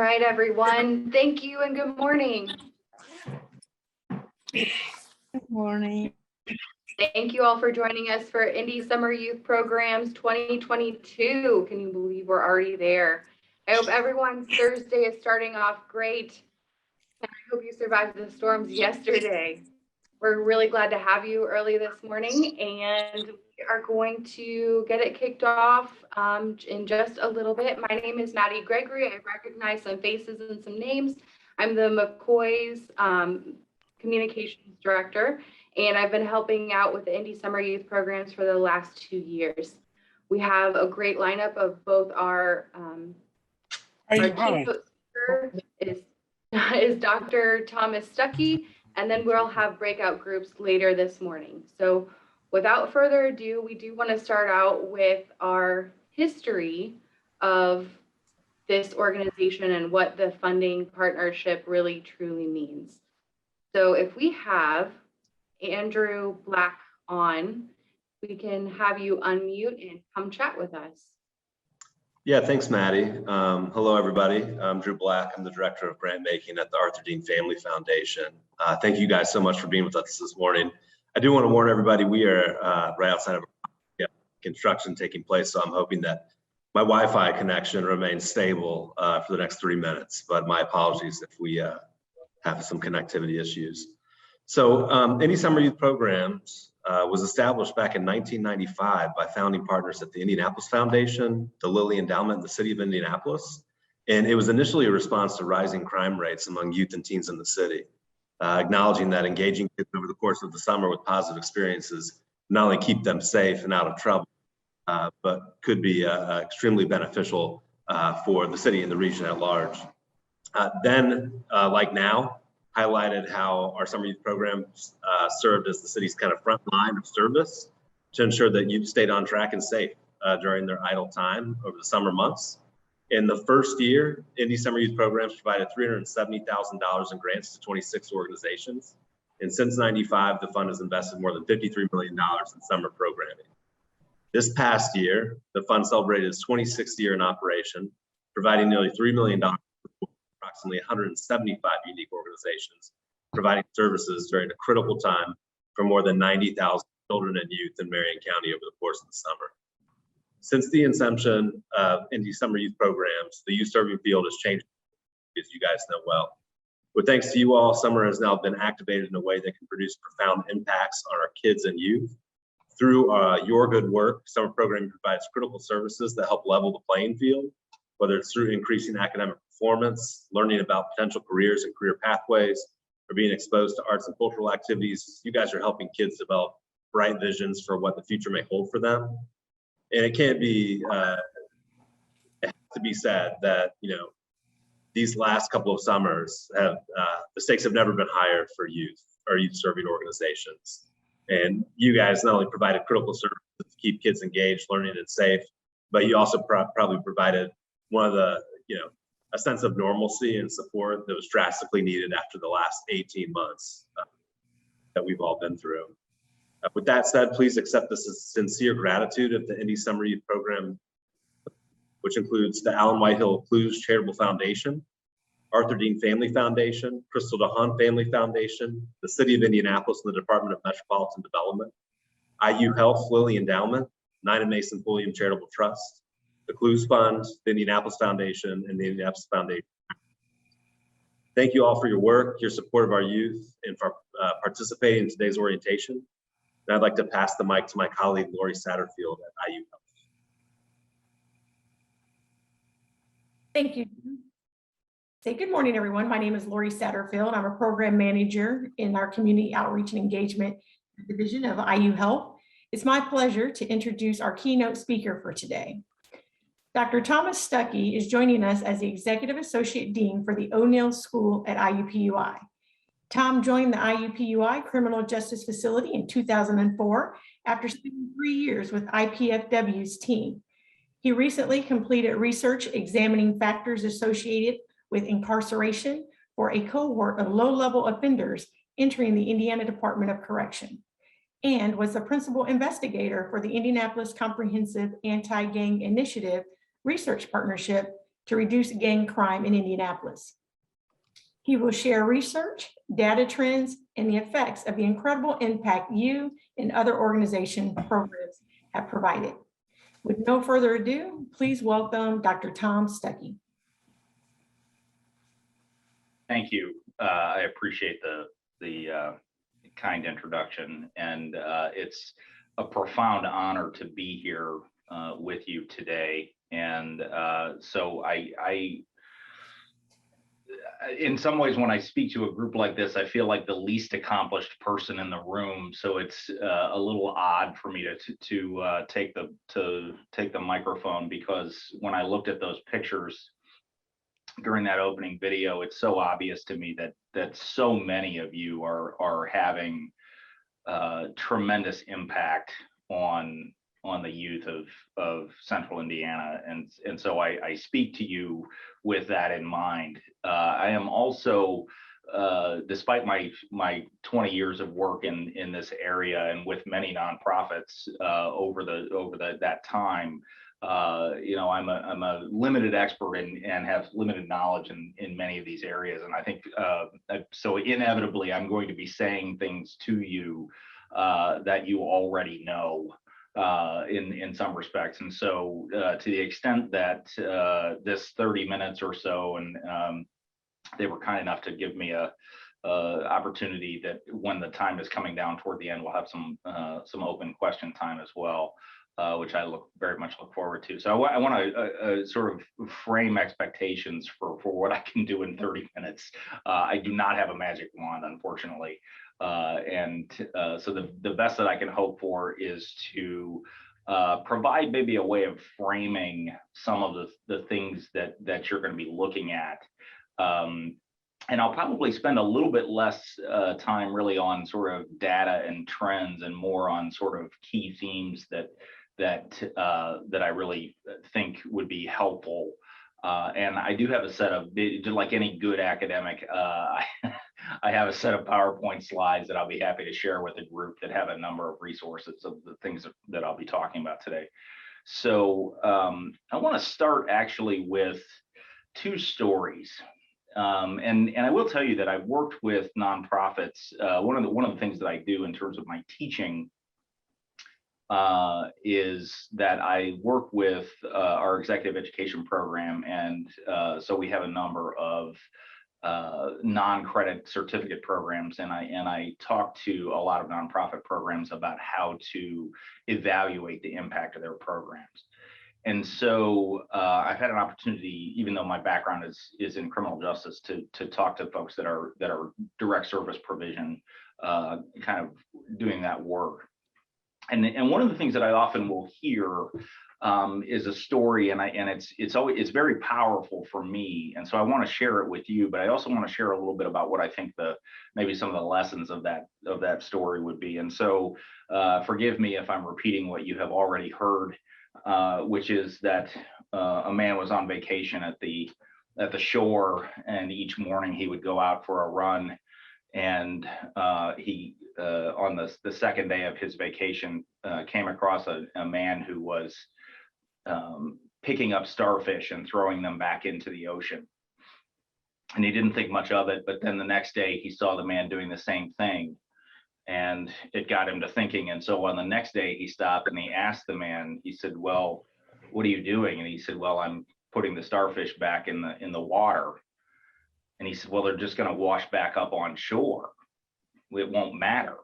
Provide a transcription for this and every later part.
right, everyone. Thank you and good morning. Good morning. Thank you all for joining us for Indy Summer Youth Programs 2022. Can you believe we're already there? I hope everyone's Thursday is starting off great. And I hope you survived the storms yesterday. We're really glad to have you early this morning, and we are going to get it kicked off in just a little bit. My name is Maddie Gregory. I recognize some faces and some names. I'm the McCoy's Communications Director, and I've been helping out with the Indy Summer Youth Programs for the last 2 years. We have a great lineup of both our keynote speaker is Dr. Thomas Stuckey, and then we'll have breakout groups later this morning. So without further ado, we do want to start out with our history of this organization and what the funding partnership really truly means. So if we have Andrew Black on, we can have you unmute and come chat with us. Yeah, thanks, Maddie. Hello, everybody. I'm Drew Black. I'm the Director of Grant Making at the Arthur Dean Family Foundation. Thank you guys so much for being with us this morning. I do want to warn everybody, we are right outside of construction taking place, so I'm hoping that my Wi-Fi connection remains stable for the next 3 minutes, but my apologies if we have some connectivity issues. So Indy Summer Youth Programs was established back in 1995 by founding partners at the Indianapolis Foundation, the Lilly Endowment, and the City of Indianapolis. And it was initially a response to rising crime rates among youth and teens in the city, acknowledging that engaging kids over the course of the summer with positive experiences not only keep them safe and out of trouble, but could be extremely beneficial for the city and the region at large. Like now, highlighted how our summer youth programs served as the city's kind of front line of service to ensure that youth stayed on track and safe during their idle time over the summer months. In the first year, Indy Summer Youth Programs provided $370,000 in grants to 26 organizations. And since '95, the fund has invested more than $53 million in summer programming. This past year, the fund celebrated its 26th year in operation, providing nearly $3 million approximately 175 unique organizations, providing services during a critical time for more than 90,000 children and youth in Marion County over the course of the summer. Since the inception of Indy Summer Youth Programs, the youth serving field has changed, as you guys know well. But thanks to you all, summer has now been activated in a way that can produce profound impacts on our kids and youth. Through your good work, summer programming provides critical services that help level the playing field, whether it's through increasing academic performance, learning about potential careers and career pathways, or being exposed to arts and cultural activities. You guys are helping kids develop bright visions for what the future may hold for them. And it can't be, it has to be said that, these last couple of summers have, the stakes have never been higher for youth or youth serving organizations. And you guys not only provided critical services to keep kids engaged, learning, and safe, but you also probably provided one of the, a sense of normalcy and support that was drastically needed after the last 18 months that we've all been through. With that said, please accept this as sincere gratitude of the Indy Summer Youth Program, which includes the Allen Whitehill Clues Charitable Foundation, Arthur Dean Family Foundation, Crystal DeHaan Family Foundation, the City of Indianapolis and the Department of Metropolitan Development, IU Health Lilly Endowment, Nina Mason Pulliam Charitable Trust, the Clues Fund, the Indianapolis Foundation, and the Indianapolis Foundation. Thank you all for your work, your support of our youth, and for participating in today's orientation. And I'd like to pass the mic to my colleague, Lori Satterfield at IU Health. Thank you. Say good morning, everyone. My name is Lori Satterfield. I'm a program manager in our Community Outreach and Engagement Division of IU Health. It's my pleasure to introduce our keynote speaker for today. Dr. Thomas Stuckey is joining us as the Executive Associate Dean for the O'Neill School at IUPUI. Tom joined the IUPUI Criminal Justice Facility in 2004 after spending 3 years with IPFW's team. He recently completed research examining factors associated with incarceration for a cohort of low-level offenders entering the Indiana Department of Correction, and was the principal investigator for the Indianapolis Comprehensive Anti-Gang Initiative Research Partnership to reduce gang crime in Indianapolis. He will share research, data trends, and the effects of the incredible impact you and other organization programs have provided. With no further ado, please welcome Dr. Tom Stuckey. Thank you. I appreciate the kind introduction, and it's a profound honor to be here with you today. And so I in some ways, when I speak to a group like this, I feel like the least accomplished person in the room. So it's a little odd for me to take the microphone, because when I looked at those pictures during that opening video, it's so obvious to me that so many of you are having tremendous impact on the youth of Central Indiana, and so I speak to you with that in mind. I am also, despite my 20 years of work in this area and with many nonprofits over that time, I'm a limited expert and have limited knowledge in many of these areas, and I think so inevitably I'm going to be saying things to you that you already know in some respects. And so to the extent that this 30 minutes or so, and they were kind enough to give me a opportunity that when the time is coming down toward the end, we'll have some open question time as well, which I very much look forward to. So I want to sort of frame expectations for what I can do in 30 minutes. I do not have a magic wand, unfortunately. So the best that I can hope for is to provide maybe a way of framing some of the things that you're going to be looking at. And I'll probably spend a little bit less time really on sort of data and trends and more on sort of key themes that I really think would be helpful. And I do have a set of, just like any good academic, I have a set of PowerPoint slides that I'll be happy to share with the group that have a number of resources of the things that I'll be talking about today. So I want to start actually with two stories. And I will tell you that I've worked with nonprofits. One of the things that I do in terms of my teaching is that I work with our executive education program, and so we have a number of non-credit certificate programs, and I talk to a lot of nonprofit programs about how to evaluate the impact of their programs. And so I've had an opportunity, even though my background is in criminal justice, to talk to folks that are direct service provision, kind of doing that work. And one of the things that I often will hear is a story, and it's very powerful for me, and so I want to share it with you. But I also want to share a little bit about what I think maybe some of the lessons of that story would be. And so forgive me if I'm repeating what you have already heard, which is that a man was on vacation at the shore, and each morning he would go out for a run, and he on the second day of his vacation came across a man who was picking up starfish and throwing them back into the ocean. And he didn't think much of it, but then the next day he saw the man doing the same thing, and it got him to thinking. And so on the next day he stopped and he asked the man, he said, "Well, what are you doing?" And he said, "Well, I'm putting the starfish back in the water." And he said, "Well, they're just going to wash back up on shore. It won't matter."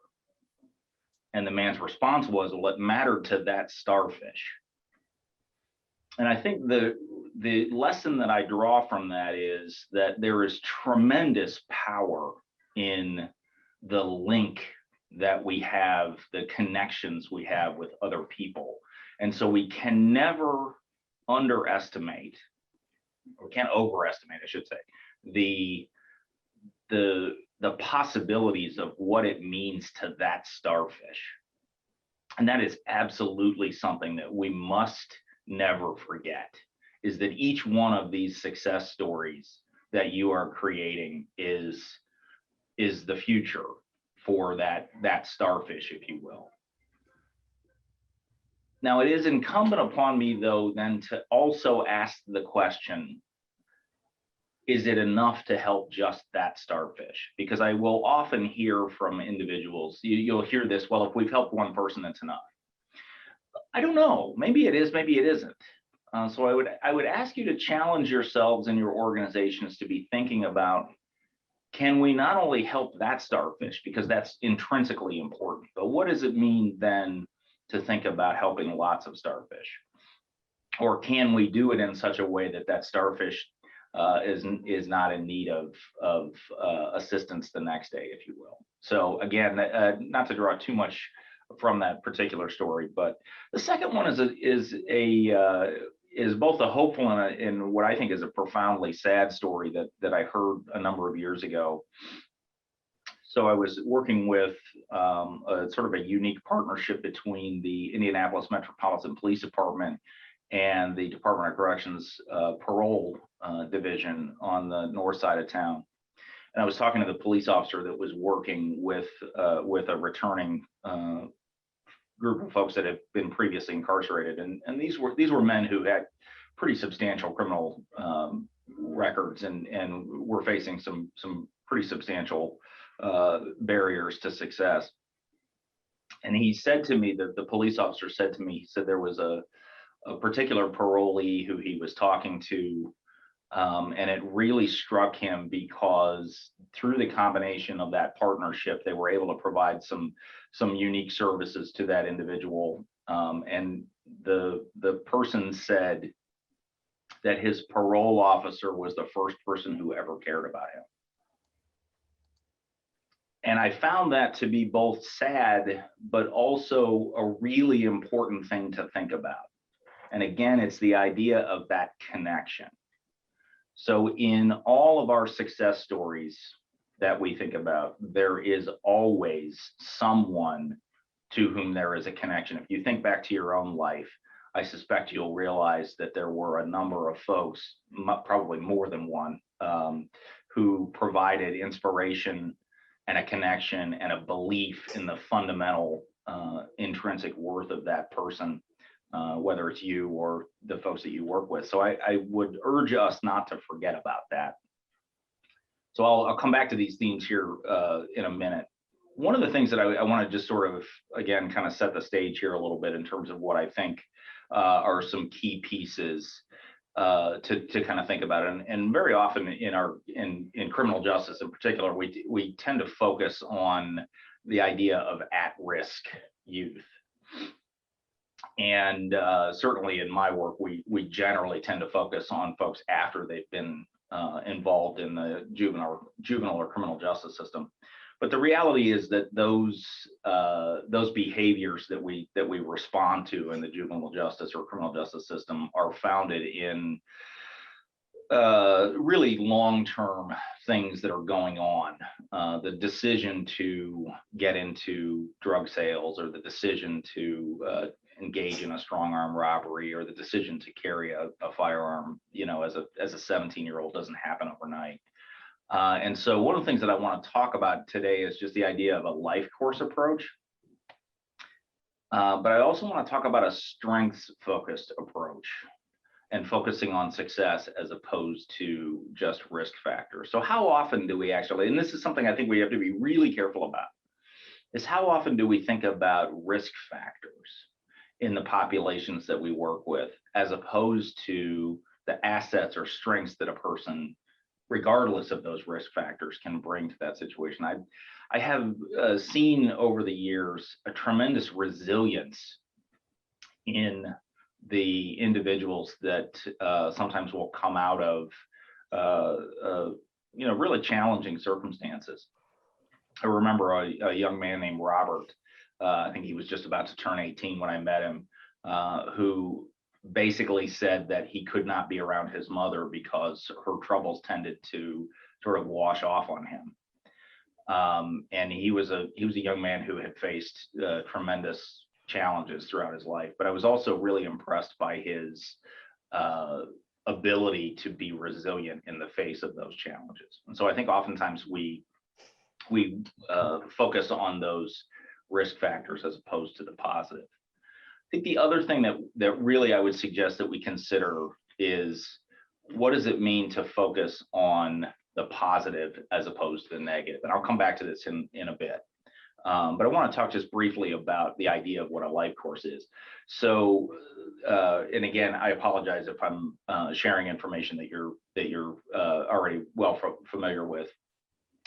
And the man's response was, "Well, it mattered to that starfish." And I think the lesson that I draw from that is that there is tremendous power in the link that we have, the connections we have with other people. And so we can never underestimate, or can't overestimate, I should say, the possibilities of what it means to that starfish. And that is absolutely something that we must never forget, is that each one of these success stories that you are creating is the future for that starfish, if you will. Now, it is incumbent upon me, though, then to also ask the question, is it enough to help just that starfish? Because I will often hear from individuals, you'll hear this, well, if we've helped one person, that's enough. I don't know, maybe it is, maybe it isn't. So I would ask you to challenge yourselves and your organizations to be thinking about, can we not only help that starfish, because that's intrinsically important, but what does it mean then to think about helping lots of starfish? Or can we do it in such a way that that starfish is not in need of assistance the next day, if you will? So again, not to draw too much from that particular story, but the second one is both a hopeful and what I think is a profoundly sad story that I heard a number of years ago. So I was working with a sort of a unique partnership between the Indianapolis Metropolitan Police Department and the Department of Corrections parole division on the north side of town. And I was talking to the police officer that was working with a returning group of folks that have been previously incarcerated, and these were men who had pretty substantial criminal records and were facing some pretty substantial barriers to success. And he said to me, that the police officer said to me, he said there was a particular parolee who he was talking to, and it really struck him because through the combination of that partnership, they were able to provide some unique services to that individual. And the person said that his parole officer was the first person who ever cared about him. And I found that to be both sad, but also a really important thing to think about. And again, it's the idea of that connection. So in all of our success stories that we think about, there is always someone to whom there is a connection. If you think back to your own life, I suspect you'll realize that there were a number of folks, probably more than one, who provided inspiration and a connection and a belief in the fundamental intrinsic worth of that person, whether it's you or the folks that you work with. So I would urge us not to forget about that. So I'll come back to these themes here in a minute. One of the things that I want to just sort of, again, kind of set the stage here a little bit in terms of what I think are some key pieces to kind of think about it. And very often in criminal justice in particular, we tend to focus on the idea of at-risk youth. And certainly in my work, we generally tend to focus on folks after they've been involved in the juvenile or criminal justice system. But the reality is that those behaviors that we respond to in the juvenile justice or criminal justice system are founded in really long-term things that are going on. The decision to get into drug sales, or the decision to engage in a strong arm robbery, or the decision to carry a firearm, as a 17-year-old doesn't happen overnight. And so one of the things that I want to talk about today is just the idea of a life course approach. But I also want to talk about a strengths-focused approach and focusing on success as opposed to just risk factors. So how often do we actually, and this is something I think we have to be really careful about, is how often do we think about risk factors in the populations that we work with, as opposed to the assets or strengths that a person, regardless of those risk factors, can bring to that situation. I have seen over the years a tremendous resilience in the individuals that sometimes will come out of really challenging circumstances. I remember a young man named Robert. I think he was just about to turn 18 when I met him, who basically said that he could not be around his mother because her troubles tended to sort of wash off on him. And he was a young man who had faced tremendous challenges throughout his life. But I was also really impressed by his ability to be resilient in the face of those challenges. And so I think oftentimes we focus on those risk factors as opposed to the positive. I think the other thing that really I would suggest that we consider is what does it mean to focus on the positive as opposed to the negative? And I'll come back to this in a bit. But I want to talk just briefly about the idea of what a life course is. So, and again, I apologize if I'm sharing information that you're already well familiar with.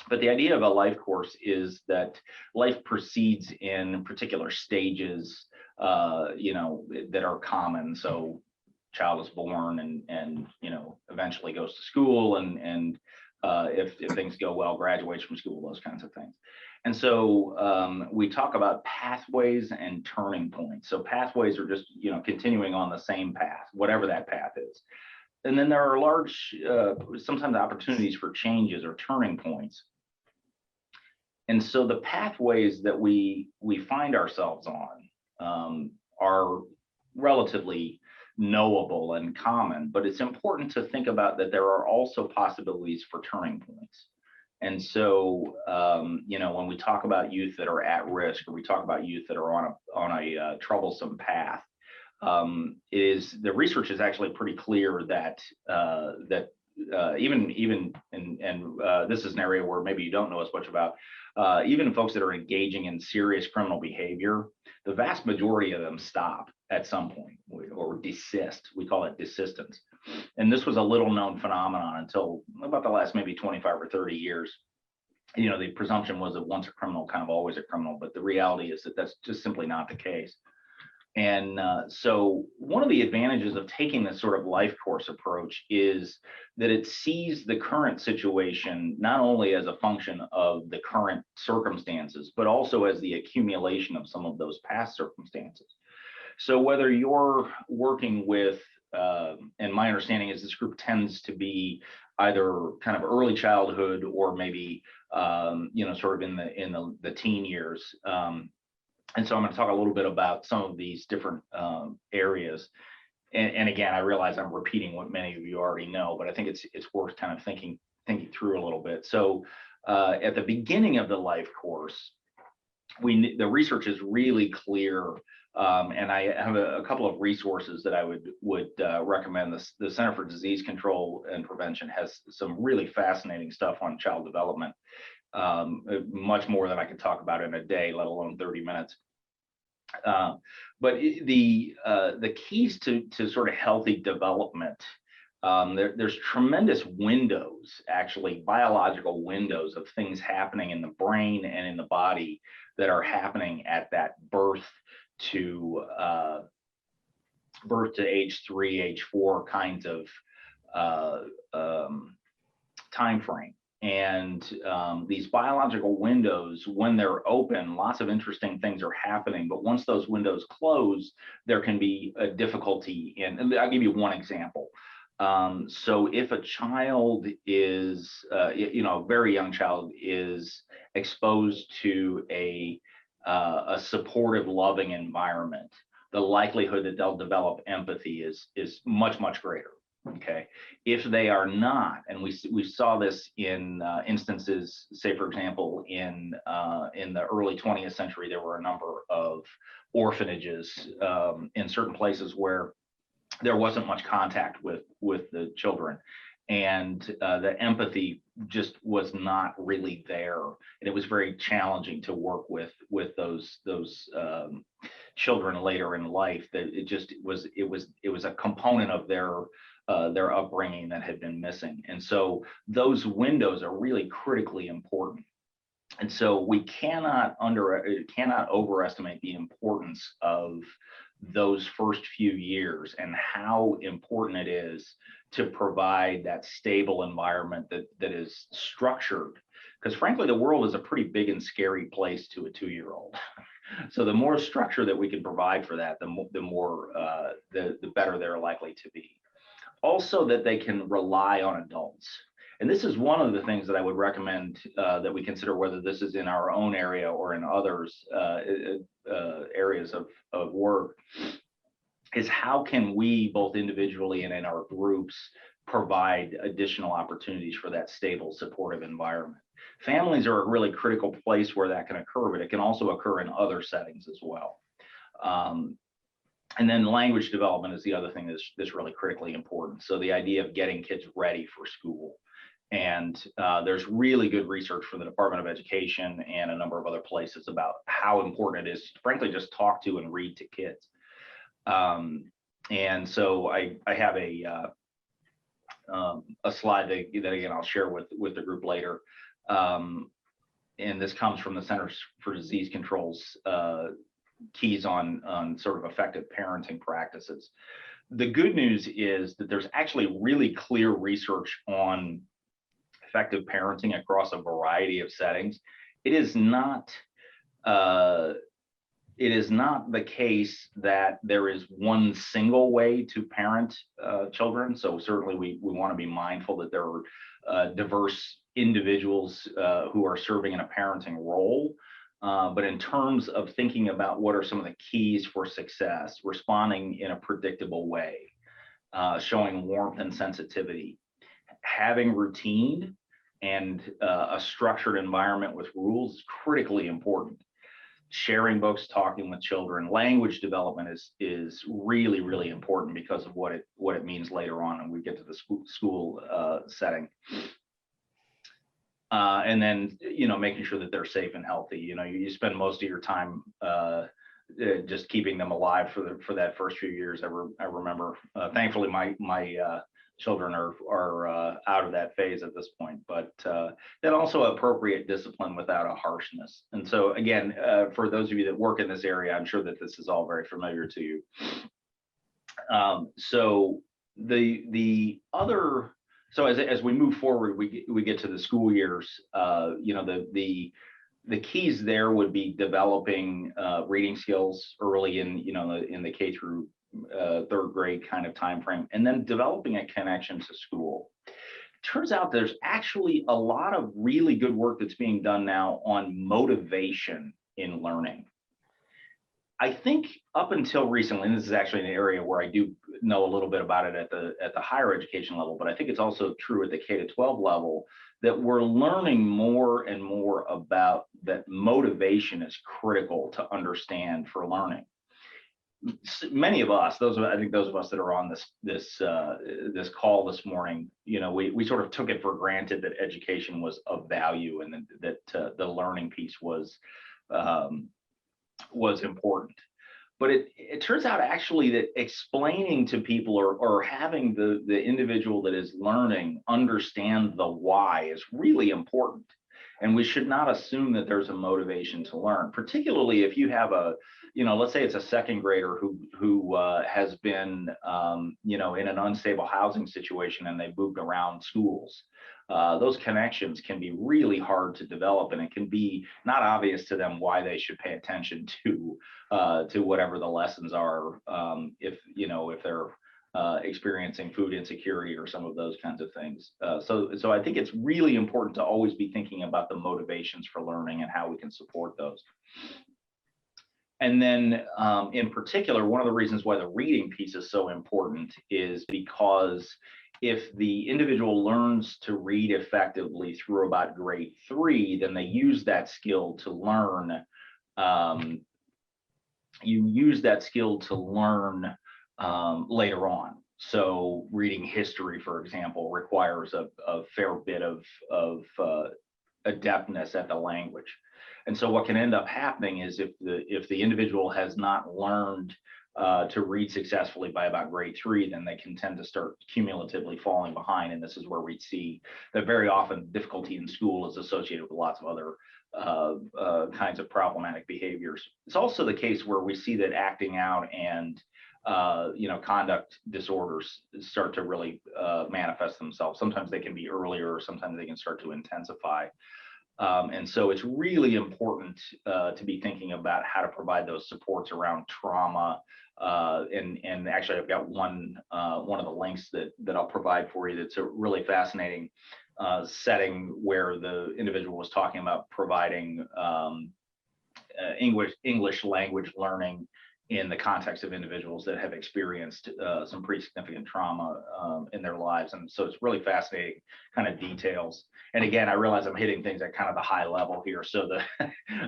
But the idea of a life course is that life proceeds in particular stages, that are common. So, child is born and eventually goes to school, and if things go well, graduates from school, those kinds of things. And so we talk about pathways and turning points. So pathways are just, continuing on the same path, whatever that path is. And then there are large, sometimes opportunities for changes or turning points. And so the pathways that we find ourselves on are relatively knowable and common, but it's important to think about that there are also possibilities for turning points. And so, when we talk about youth that are at risk, or we talk about youth that are on a troublesome path, the research is actually pretty clear that even this is an area where maybe you don't know as much about, even folks that are engaging in serious criminal behavior, the vast majority of them stop at some point or desist. We call it desistance. And this was a little known phenomenon until about the last maybe 25 or 30 years. The presumption was that once a criminal, kind of always a criminal, but the reality is that that's just simply not the case. And so one of the advantages of taking this sort of life course approach is that it sees the current situation not only as a function of the current circumstances, but also as the accumulation of some of those past circumstances. So whether you're working with, and my understanding is this group tends to be either kind of early childhood or maybe, sort of in the teen years. And so I'm going to talk a little bit about some of these different areas. And again, I realize I'm repeating what many of you already know, but I think it's worth kind of thinking through a little bit. So at the beginning of the life course, the research is really clear. And I have a couple of resources that I would recommend. The Center for Disease Control and Prevention has some really fascinating stuff on child development, much more than I could talk about in a day, let alone 30 minutes. But the keys to sort of healthy development, there's tremendous windows, actually biological windows of things happening in the brain and in the body that are happening at that birth to age 3, age 4 kinds of time frame. And these biological windows, when they're open, lots of interesting things are happening. But once those windows close, there can be a difficulty and I'll give you one example. So if a child is, a very young child is exposed to a supportive, loving environment, the likelihood that they'll develop empathy is much, much greater. Okay, if they are not, and we saw this in instances, say for example, in the early 20th century, there were a number of orphanages in certain places where there wasn't much contact with the children, and the empathy just was not really there, and it was very challenging to work with those children later in life. That it was a component of their upbringing that had been missing. And so those windows are really critically important. And so we cannot overestimate the importance of those first few years and how important it is to provide that stable environment that is structured. Because frankly, the world is a pretty big and scary place to a 2-year-old. So the more structure that we can provide for that, the better they're likely to be. Also, that they can rely on adults. And this is one of the things that I would recommend that we consider, whether this is in our own area or in others areas of work, is how can we, both individually and in our groups, provide additional opportunities for that stable, supportive environment. Families are a really critical place where that can occur, but it can also occur in other settings as well. And then language development is the other thing that's really critically important. So the idea of getting kids ready for school. And there's really good research from the Department of Education and a number of other places about how important it is to, frankly, just talk to and read to kids. And so I have a slide that again I'll share with the group later. And this comes from the Centers for Disease Control's keys on sort of effective parenting practices. The good news is that there's actually really clear research on effective parenting across a variety of settings. It is not the case that there is one single way to parent children. So certainly we want to be mindful that there are diverse individuals who are serving in a parenting role. But in terms of thinking about what are some of the keys for success, responding in a predictable way, showing warmth and sensitivity, having routine and a structured environment with rules is critically important. Sharing books, talking with children, language development is really, really important because of what it means later on when we get to the school setting. And then, making sure that they're safe and healthy. You spend most of your time just keeping them alive for that first few years. I remember, thankfully, my children are out of that phase at this point, but then also appropriate discipline without a harshness. And so again, for those of you that work in this area, I'm sure that this is all very familiar to you. So as we move forward, we get to the school years. The keys there would be developing reading skills early in the K through third grade kind of time frame, and then developing a connection to school. Turns out there's actually a lot of really good work that's being done now on motivation in learning. I think up until recently, and this is actually an area where I do know a little bit about it at the higher education level, but I think it's also true at the K to 12 level, that we're learning more and more about that motivation is critical to understand for learning. Many of us, I think those of us that are on this call this morning, we sort of took it for granted that education was of value and that the learning piece was important. But it turns out actually that explaining to people or having the individual that is learning understand the why is really important. And we should not assume that there's a motivation to learn, particularly if you have let's say it's a second grader who has been, in an unstable housing situation and they've moved around schools. Those connections can be really hard to develop, and it can be not obvious to them why they should pay attention to whatever the lessons are, if they're experiencing food insecurity or some of those kinds of things. So I think it's really important to always be thinking about the motivations for learning and how we can support those. And then in particular, one of the reasons why the reading piece is so important is because if the individual learns to read effectively through about grade 3, then they use that skill to learn. You use that skill to learn later on. So reading history, for example, requires a fair bit of adeptness at the language. And so what can end up happening is if the individual has not learned to read successfully by about grade 3, then they can tend to start cumulatively falling behind. And this is where we see that very often difficulty in school is associated with lots of other kinds of problematic behaviors. It's also the case where we see that acting out and conduct disorders start to really manifest themselves. Sometimes they can be earlier, or sometimes they can start to intensify. And so it's really important to be thinking about how to provide those supports around trauma. And actually, I've got one of the links that I'll provide for you that's a really fascinating setting where the individual was talking about providing English language learning in the context of individuals that have experienced some pretty significant trauma in their lives. And so it's really fascinating kind of details. And again, I realize I'm hitting things at kind of the high level here. So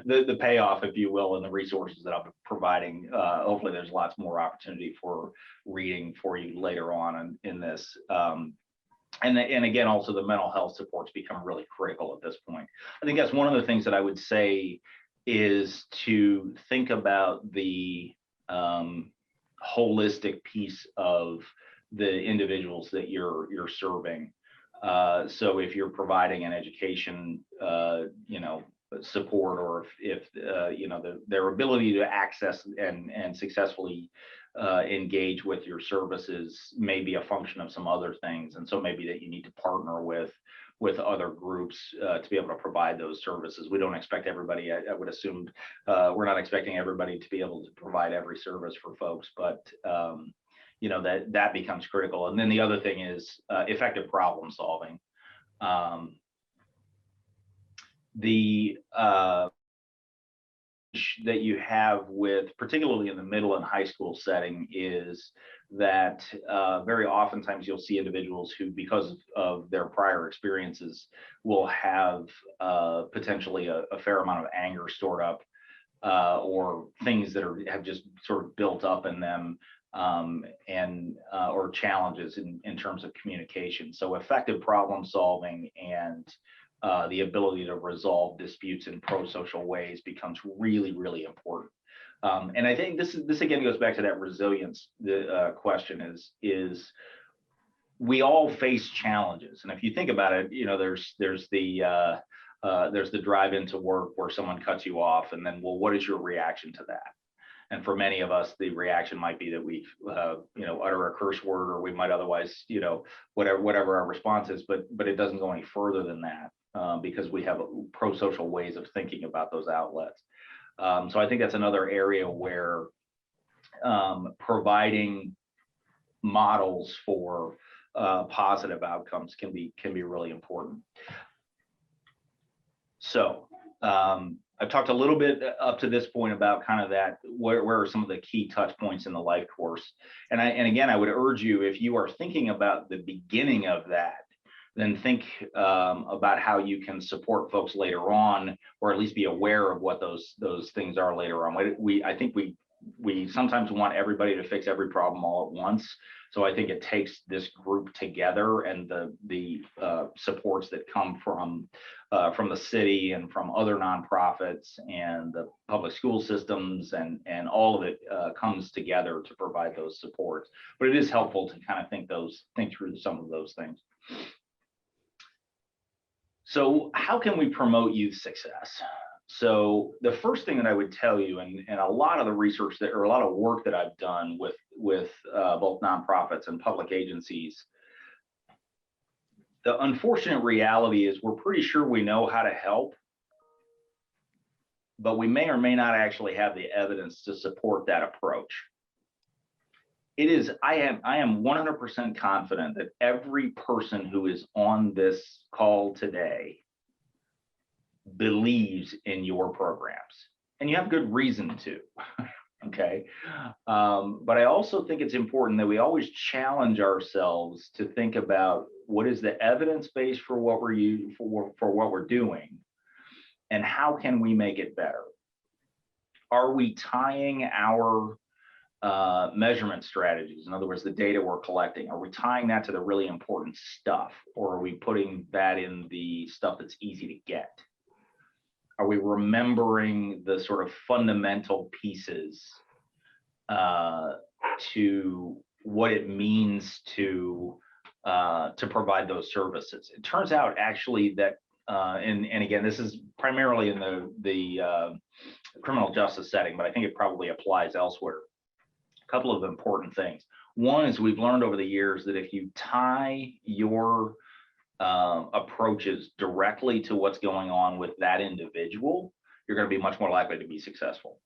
the payoff, if you will, and the resources that I'll be providing, hopefully there's lots more opportunity for reading for you later on in this. And again, also the mental health supports become really critical at this point. I think that's one of the things that I would say is to think about the holistic piece of the individuals that you're serving. So if you're providing an education, support, or if their ability to access and successfully engage with your services may be a function of some other things, and so maybe that you need to partner with other groups to be able to provide those services. We don't expect everybody, I would assume, we're not expecting everybody to be able to provide every service for folks, but that becomes critical. And then the other thing is effective problem solving. That you have with, particularly in the middle and high school setting, is that very oftentimes you'll see individuals who, because of their prior experiences, will have potentially a fair amount of anger stored up, or things that have just sort of built up in them, or challenges in terms of communication. So effective problem solving and the ability to resolve disputes in pro-social ways becomes really, really important. And I think this again goes back to that resilience. The question is we all face challenges, and if you think about it, there's the drive into work where someone cuts you off, and then, well, what is your reaction to that? And for many of us, the reaction might be that we, utter a curse word, or we might otherwise, whatever our response is, but it doesn't go any further than that, because we have pro-social ways of thinking about those outlets. So I think that's another area where providing models for positive outcomes can be really important. So I've talked a little bit up to this point about kind of that, where are some of the key touch points in the life course. And again, I would urge you, if you are thinking about the beginning of that, then think about how you can support folks later on, or at least be aware of what those things are later on. I think we sometimes want everybody to fix every problem all at once. So I think it takes this group together, and the supports that come from the city and from other nonprofits and the public school systems, and all of it comes together to provide those supports. But it is helpful to kind of think through some of those things. So how can we promote youth success? So the first thing that I would tell you, and a lot of the research or a lot of work that I've done with both nonprofits and public agencies, the unfortunate reality is we're pretty sure we know how to help, but we may or may not actually have the evidence to support that approach. I am 100% confident that every person who is on this call today believes in your programs, and you have good reason to. Okay, but I also think it's important that we always challenge ourselves to think about what is the evidence base for what we're doing, and how can we make it better. Are we tying our measurement strategies, in other words, the data we're collecting, are we tying that to the really important stuff, or are we putting that in the stuff that's easy to get? Are we remembering the sort of fundamental pieces to what it means to provide those services? It turns out actually that, and again, this is primarily in the criminal justice setting, but I think it probably applies elsewhere. A couple of important things. One is we've learned over the years that if you tie your approaches directly to what's going on with that individual, you're going to be much more likely to be successful.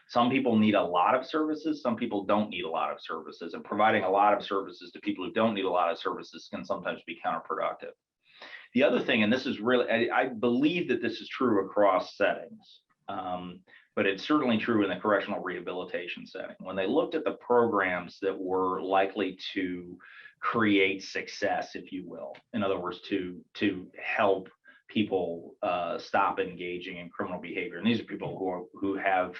Some people need a lot of services, some people don't need a lot of services, and providing a lot of services to people who don't need a lot of services can sometimes be counterproductive. The other thing, and this is really, I believe that this is true across settings, but it's certainly true in the correctional rehabilitation setting. When they looked at the programs that were likely to create success, if you will, in other words, to help people stop engaging in criminal behavior, and these are people who have,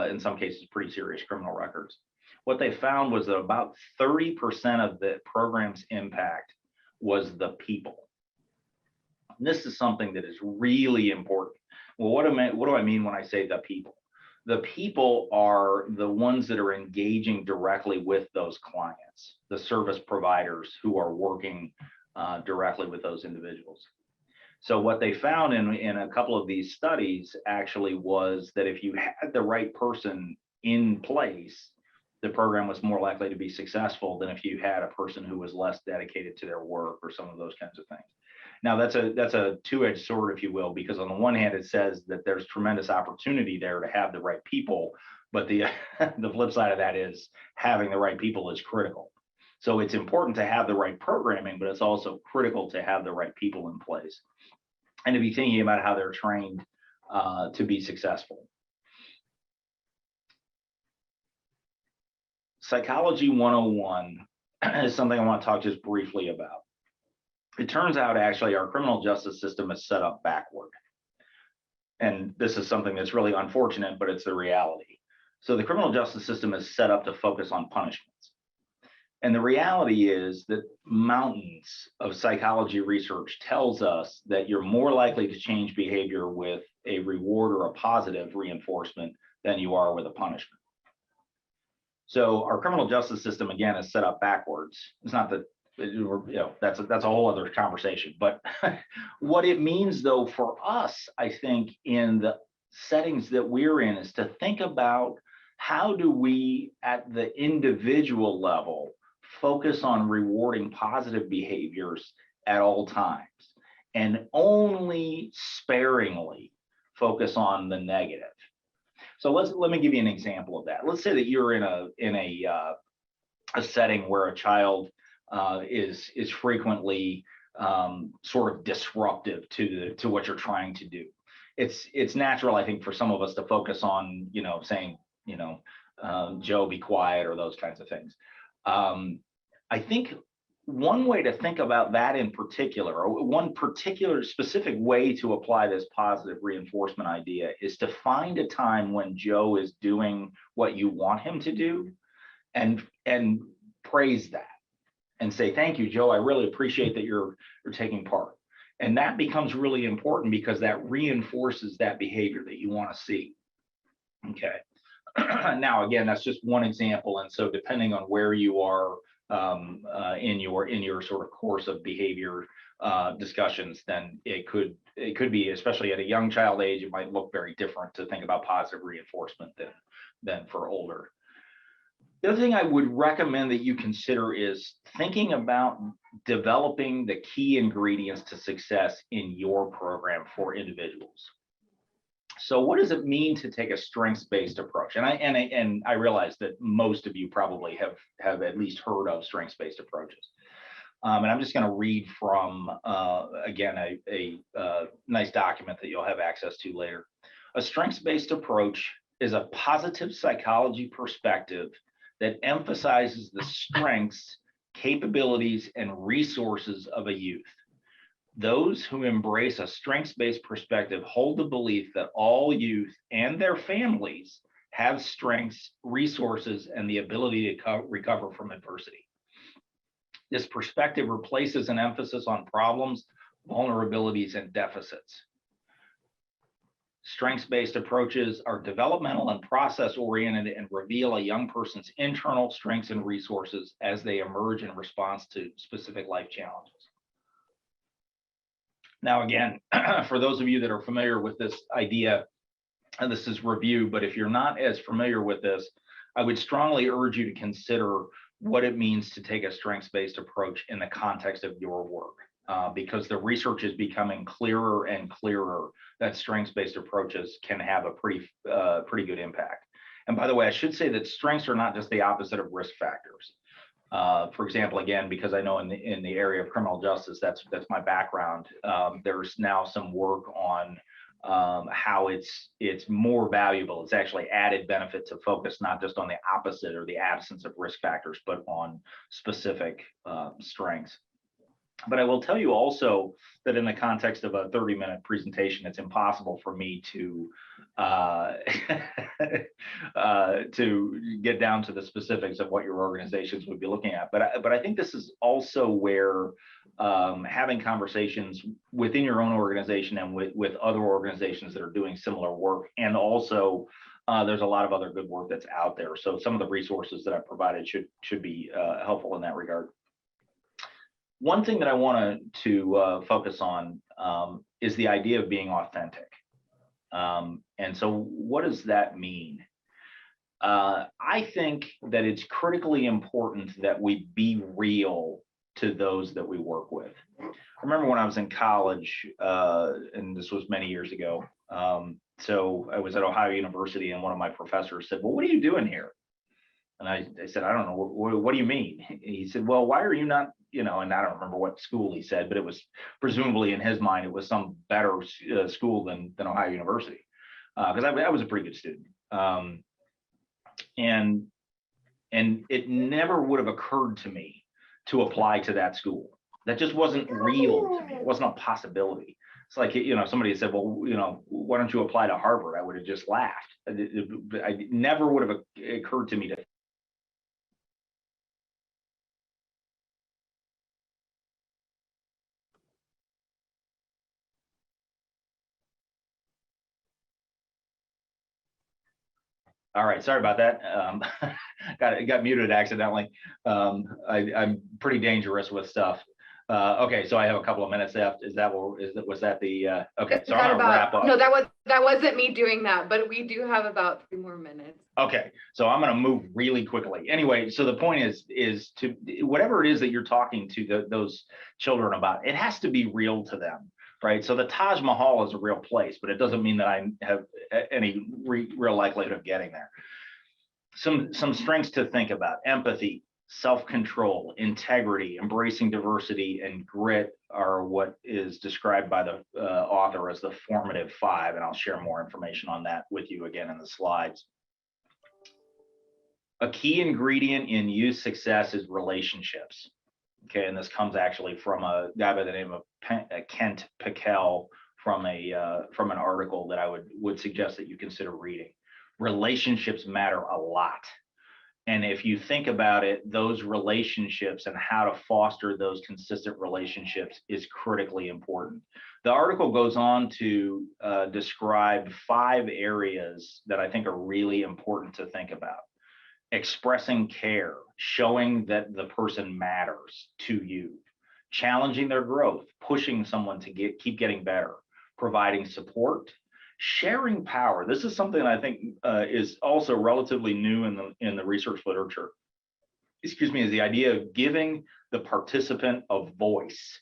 in some cases, pretty serious criminal records. What they found was that about 30% of the program's impact was the people. And this is something that is really important. Well, what do I mean when I say the people? The people are the ones that are engaging directly with those clients, the service providers who are working directly with those individuals. So what they found in a couple of these studies actually was that if you had the right person in place, the program was more likely to be successful than if you had a person who was less dedicated to their work or some of those kinds of things. Now that's a two-edged sword, if you will, because on the one hand, it says that there's tremendous opportunity there to have the right people, but the flip side of that is having the right people is critical. So it's important to have the right programming, but it's also critical to have the right people in place and to be thinking about how they're trained to be successful. Psychology 101 is something I want to talk just briefly about. It turns out actually our criminal justice system is set up backward. And this is something that's really unfortunate, but it's the reality. So the criminal justice system is set up to focus on punishments. And the reality is that mountains of psychology research tells us that you're more likely to change behavior with a reward or a positive reinforcement than you are with a punishment. So our criminal justice system, again, is set up backwards. It's not that, that's a whole other conversation. But what it means, though, for us, I think, in the settings that we're in, is to think about how do we, at the individual level, focus on rewarding positive behaviors at all times, and only sparingly focus on the negative. So let me give you an example of that. Let's say that you're in a setting where a child is frequently sort of disruptive to what you're trying to do. It's natural, I think, for some of us to focus on, saying, Joe, be quiet, or those kinds of things. I think one way to think about that in particular, or one particular specific way to apply this positive reinforcement idea, is to find a time when Joe is doing what you want him to do, and praise that and say, thank you, Joe, I really appreciate that you're taking part. And that becomes really important because that reinforces that behavior that you want to see. Okay. Now, again, that's just one example. And so depending on where you are in your sort of course of behavior discussions, then it could be, especially at a young child age, it might look very different to think about positive reinforcement than for older. The other thing I would recommend that you consider is thinking about developing the key ingredients to success in your program for individuals. So what does it mean to take a strengths-based approach? And I realize that most of you probably have at least heard of strengths-based approaches. And I'm just going to read from, again, a nice document that you'll have access to later. A strengths-based approach is a positive psychology perspective that emphasizes the strengths, capabilities, and resources of a youth. Those who embrace a strengths-based perspective hold the belief that all youth and their families have strengths, resources, and the ability to recover from adversity. This perspective replaces an emphasis on problems, vulnerabilities, and deficits. Strengths-based approaches are developmental and process-oriented and reveal a young person's internal strengths and resources as they emerge in response to specific life challenges. Now, again, for those of you that are familiar with this idea, and this is review, but if you're not as familiar with this, I would strongly urge you to consider what it means to take a strengths-based approach in the context of your work, because the research is becoming clearer and clearer that strengths-based approaches can have a pretty good impact. And by the way, I should say that strengths are not just the opposite of risk factors. For example, again, because I know in the area of criminal justice, that's my background. There's now some work on how it's more valuable. It's actually added benefit to focus not just on the opposite or the absence of risk factors, but on specific strengths. But I will tell you also that in the context of a 30-minute presentation, it's impossible for me to to get down to the specifics of what your organizations would be looking at. But I think this is also where having conversations within your own organization and with other organizations that are doing similar work, and also there's a lot of other good work that's out there. So some of the resources that I provided should be helpful in that regard. One thing that I want to focus on is the idea of being authentic. And so what does that mean? I think that it's critically important that we be real to those that we work with. I remember when I was in college, and this was many years ago, so I was at Ohio University, and one of my professors said, well, what are you doing here? And I said, I don't know, what do you mean? He said, well, why are you not, and I don't remember what school he said, but it was presumably in his mind, it was some better school than Ohio University, because I was a pretty good student. And it never would have occurred to me to apply to that school. That just wasn't real to me. It wasn't a possibility. It's like, somebody said, well, why don't you apply to Harvard? I would have just laughed. I never would have occurred to me to. All right, sorry about that. Got muted accidentally. I'm pretty dangerous with stuff. Okay, so I have a couple of minutes left. Was that the okay? So I'm gonna wrap up. No, that wasn't me doing that, but we do have about 3 more minutes. Okay, so I'm gonna move really quickly. Anyway, so the point is to whatever it is that you're talking to those children about, it has to be real to them. Right. So the Taj Mahal is a real place, but it doesn't mean that I have any real likelihood of getting there. Some strengths to think about: empathy, self-control, integrity, embracing diversity, and grit are what is described by the author as the formative 5. And I'll share more information on that with you again in the slides. A key ingredient in youth success is relationships. Okay, and this comes actually from a guy by the name of Kent Pickell from an article that I would suggest that you consider reading. Relationships matter a lot, and if you think about it, those relationships and how to foster those consistent relationships is critically important. The article goes on to describe 5 areas that I think are really important to think about. Expressing care, showing that the person matters to you, challenging their growth, pushing someone to keep getting better, providing support, sharing power. This is something I think is also relatively new in the research literature. Is the idea of giving the participant a voice,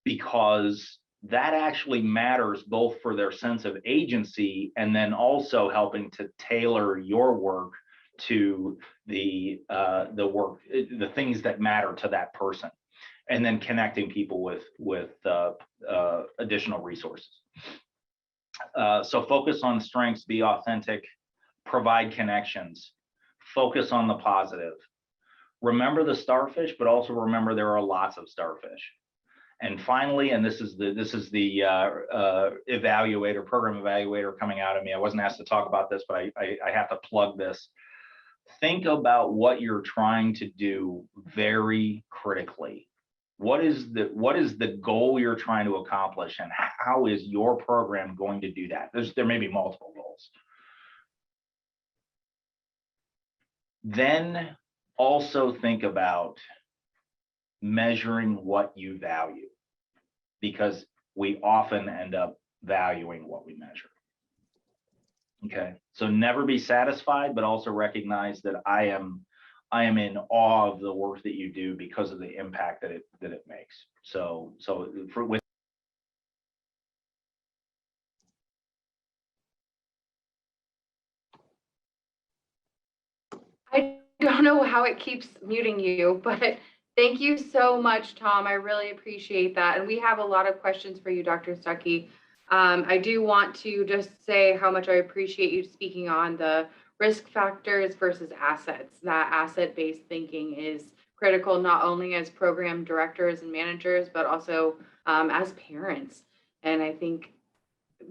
because that actually matters both for their sense of agency and then also helping to tailor your work to the work, the things that matter to that person, and then connecting people with additional resources. So focus on strengths, be authentic, provide connections, focus on the positive. Remember the starfish, but also remember there are lots of starfish. And finally, and this is the evaluator, program evaluator coming out of me. I wasn't asked to talk about this, but I have to plug this. Think about what you're trying to do very critically. What is the goal you're trying to accomplish, and how is your program going to do that? There may be multiple goals. Then also think about measuring what you value, because we often end up valuing what we measure. Okay, so never be satisfied, but also recognize that I am in awe of the work that you do because of the impact that it makes. So with I don't know how it keeps muting you, but thank you so much, Tom. I really appreciate that. And we have a lot of questions for you, Dr. Stuckey. I do want to just say how much I appreciate you speaking on the risk factors versus assets. That asset-based thinking is critical not only as program directors and managers, but also as parents. And I think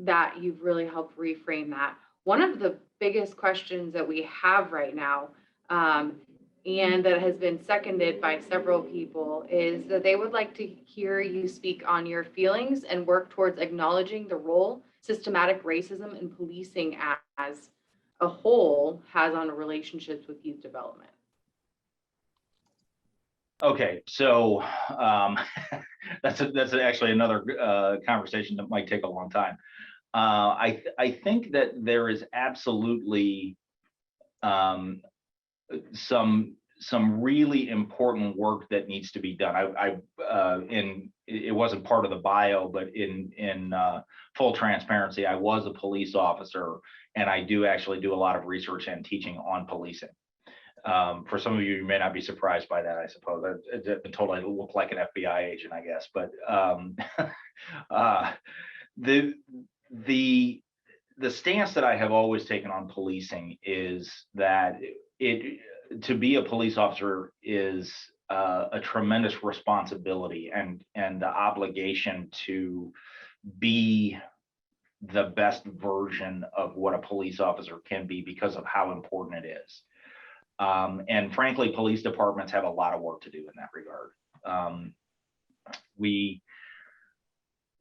that you've really helped reframe that. One of the biggest questions that we have right now, and that has been seconded by several people, is that they would like to hear you speak on your feelings and work towards acknowledging the role systematic racism and policing as a whole has on relationships with youth development. Okay, so that's actually another conversation that might take a long time. I think that there is absolutely some really important work that needs to be done. It wasn't part of the bio, but in full transparency, I was a police officer, and I do actually do a lot of research and teaching on policing. For some of you, you may not be surprised by that, I suppose. I've been told I look like an FBI agent, I guess. But the stance that I have always taken on policing is that to be a police officer is a tremendous responsibility and the obligation to be the best version of what a police officer can be because of how important it is. And frankly, police departments have a lot of work to do in that regard.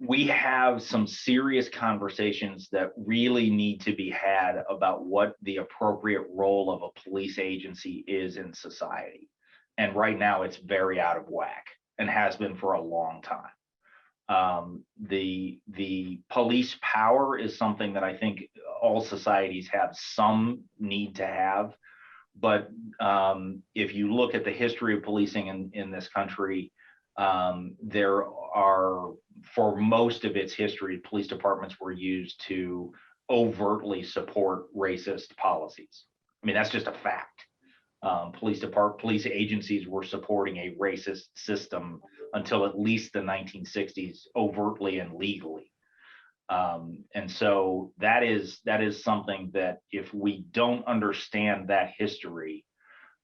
We have some serious conversations that really need to be had about what the appropriate role of a police agency is in society. And right now it's very out of whack and has been for a long time. The police power is something that I think all societies have some need to have. But if you look at the history of policing in this country, there are, for most of its history, police departments were used to overtly support racist policies. I mean, that's just a fact. Police agencies were supporting a racist system until at least the 1960s, overtly and legally. And so that is something that if we don't understand that history,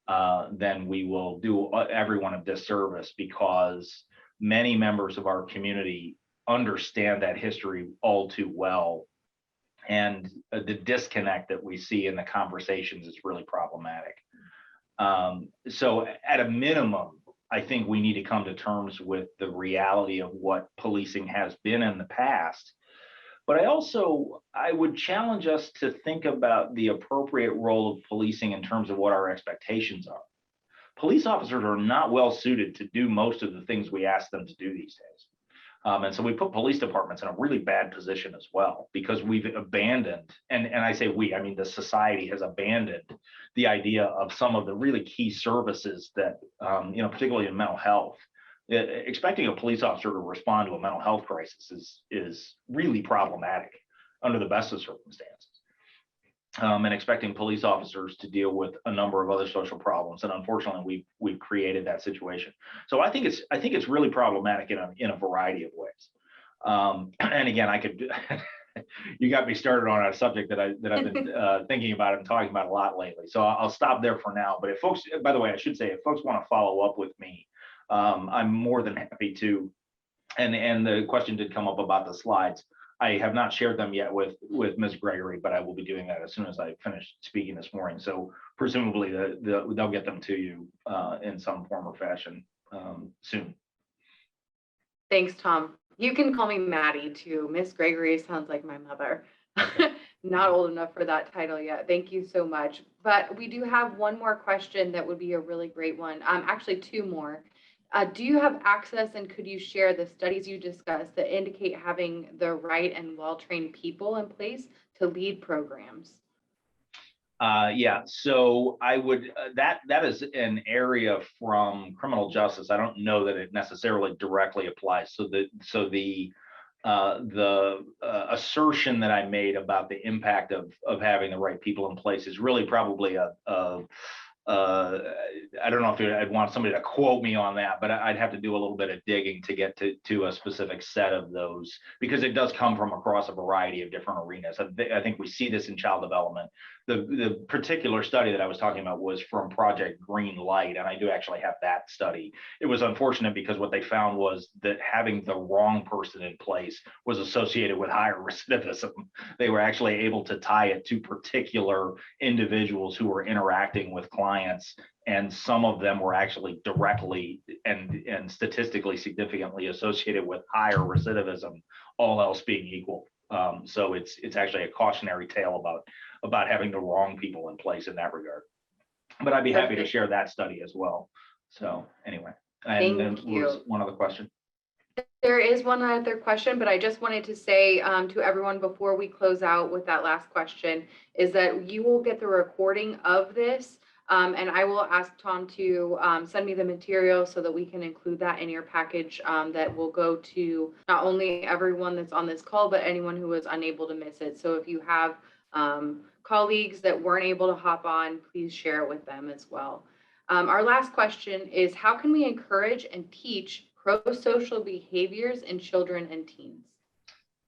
then we will do everyone a disservice, because many members of our community understand that history all too well. And the disconnect that we see in the conversations is really problematic. So at a minimum, I think we need to come to terms with the reality of what policing has been in the past. But I would challenge us to think about the appropriate role of policing in terms of what our expectations are. Police officers are not well suited to do most of the things we ask them to do these days. And so we put police departments in a really bad position as well, because we've abandoned, and I say we, I mean the society has abandoned the idea of some of the really key services that, particularly in mental health. Expecting a police officer to respond to a mental health crisis is really problematic under the best of circumstances. And expecting police officers to deal with a number of other social problems, and unfortunately, we've created that situation. So I think it's really problematic in a variety of ways. And again, you got me started on a subject that I've been thinking about and talking about a lot lately. So I'll stop there for now. But if folks, by the way, I should say, if folks want to follow up with me, I'm more than happy to. And the question did come up about the slides. I have not shared them yet with Ms. Gregory, but I will be doing that as soon as I finish speaking this morning. So presumably they'll get them to you in some form or fashion soon. Thanks, Tom. You can call me Maddie too. Miss Gregory sounds like my mother. Not old enough for that title yet. Thank you so much. But we do have one more question that would be a really great one. Actually, two more. Do you have access, and could you share the studies you discussed that indicate having the right and well-trained people in place to lead programs? Yeah, so I would, that is an area from criminal justice. I don't know that it necessarily directly applies. So the assertion that I made about the impact of having the right people in place is really probably I don't know if I'd want somebody to quote me on that, but I'd have to do a little bit of digging to get to a specific set of those, because it does come from across a variety of different arenas. I think we see this in child development. The particular study that I was talking about was from Project Green Light, and I do actually have that study. It was unfortunate because what they found was that having the wrong person in place was associated with higher recidivism. They were actually able to tie it to particular individuals who were interacting with clients, and some of them were actually directly and statistically significantly associated with higher recidivism, all else being equal. So it's actually a cautionary tale about having the wrong people in place in that regard. But I'd be happy to share that study as well. So anyway, and then was one other question. There is one other question, but I just wanted to say to everyone before we close out with that last question is that you will get the recording of this, and I will ask Tom to send me the material so that we can include that in your package that will go to not only everyone that's on this call, but anyone who was unable to miss it. So if you have colleagues that weren't able to hop on, please share it with them as well. Our last question is, how can we encourage and teach pro-social behaviors in children and teens?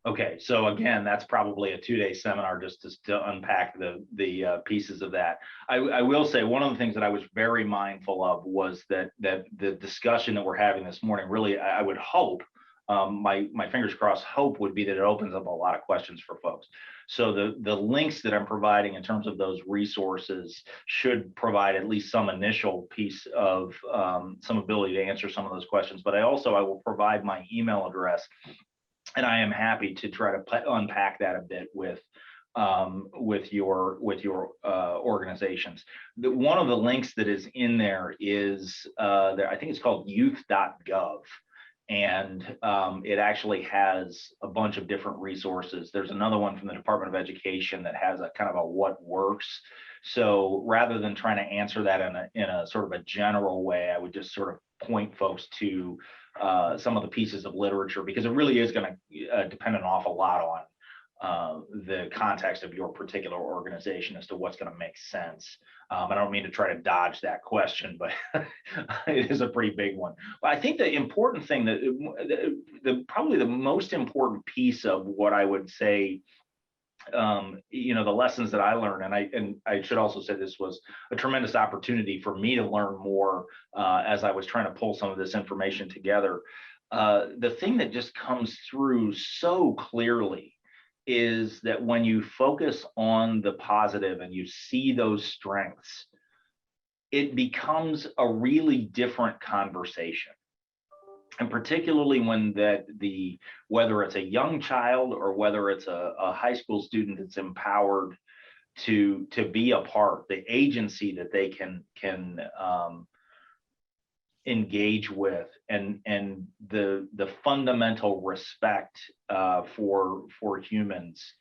Okay, so again, that's probably a 2-day seminar just to unpack the pieces of that. I will say one of the things that I was very mindful of was that the discussion that we're having this morning, really, I would hope, my fingers crossed, hope would be that it opens up a lot of questions for folks. So the links that I'm providing in terms of those resources should provide at least some initial piece of some ability to answer some of those questions. But I will provide my email address, and I am happy to try to unpack that a bit with your organizations. One of the links that is in there is I think it's called youth.gov. And it actually has a bunch of different resources. There's another one from the Department of Education that has a kind of a what works. So rather than trying to answer that in a sort of a general way, I would just sort of point folks to some of the pieces of literature, because it really is going to depend an awful lot on the context of your particular organization as to what's going to make sense. I don't mean to try to dodge that question, but it is a pretty big one. But I think the important thing that probably the most important piece of what I would say, the lessons that I learned, and I should also say this was a tremendous opportunity for me to learn more as I was trying to pull some of this information together. The thing that just comes through so clearly is that when you focus on the positive and you see those strengths, it becomes a really different conversation. And particularly when whether it's a young child or whether it's a high school student that's empowered to be a part, the agency that they can engage with, and the fundamental respect for humans,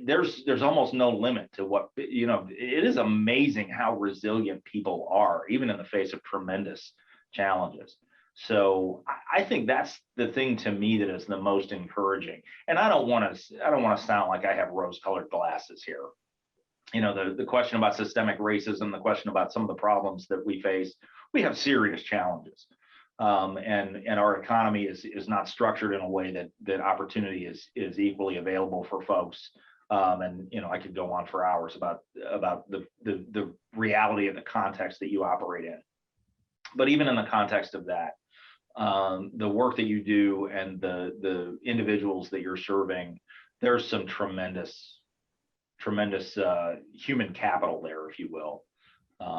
there's almost no limit to what, it is amazing how resilient people are, even in the face of tremendous challenges. So I think that's the thing to me that is the most encouraging. And I don't want to sound like I have rose-colored glasses here. The question about systemic racism, the question about some of the problems that we face, we have serious challenges. And our economy is not structured in a way that opportunity is equally available for folks. And I could go on for hours about the reality of the context that you operate in. But even in the context of that, the work that you do and the individuals that you're serving, there's some tremendous human capital there, if you will.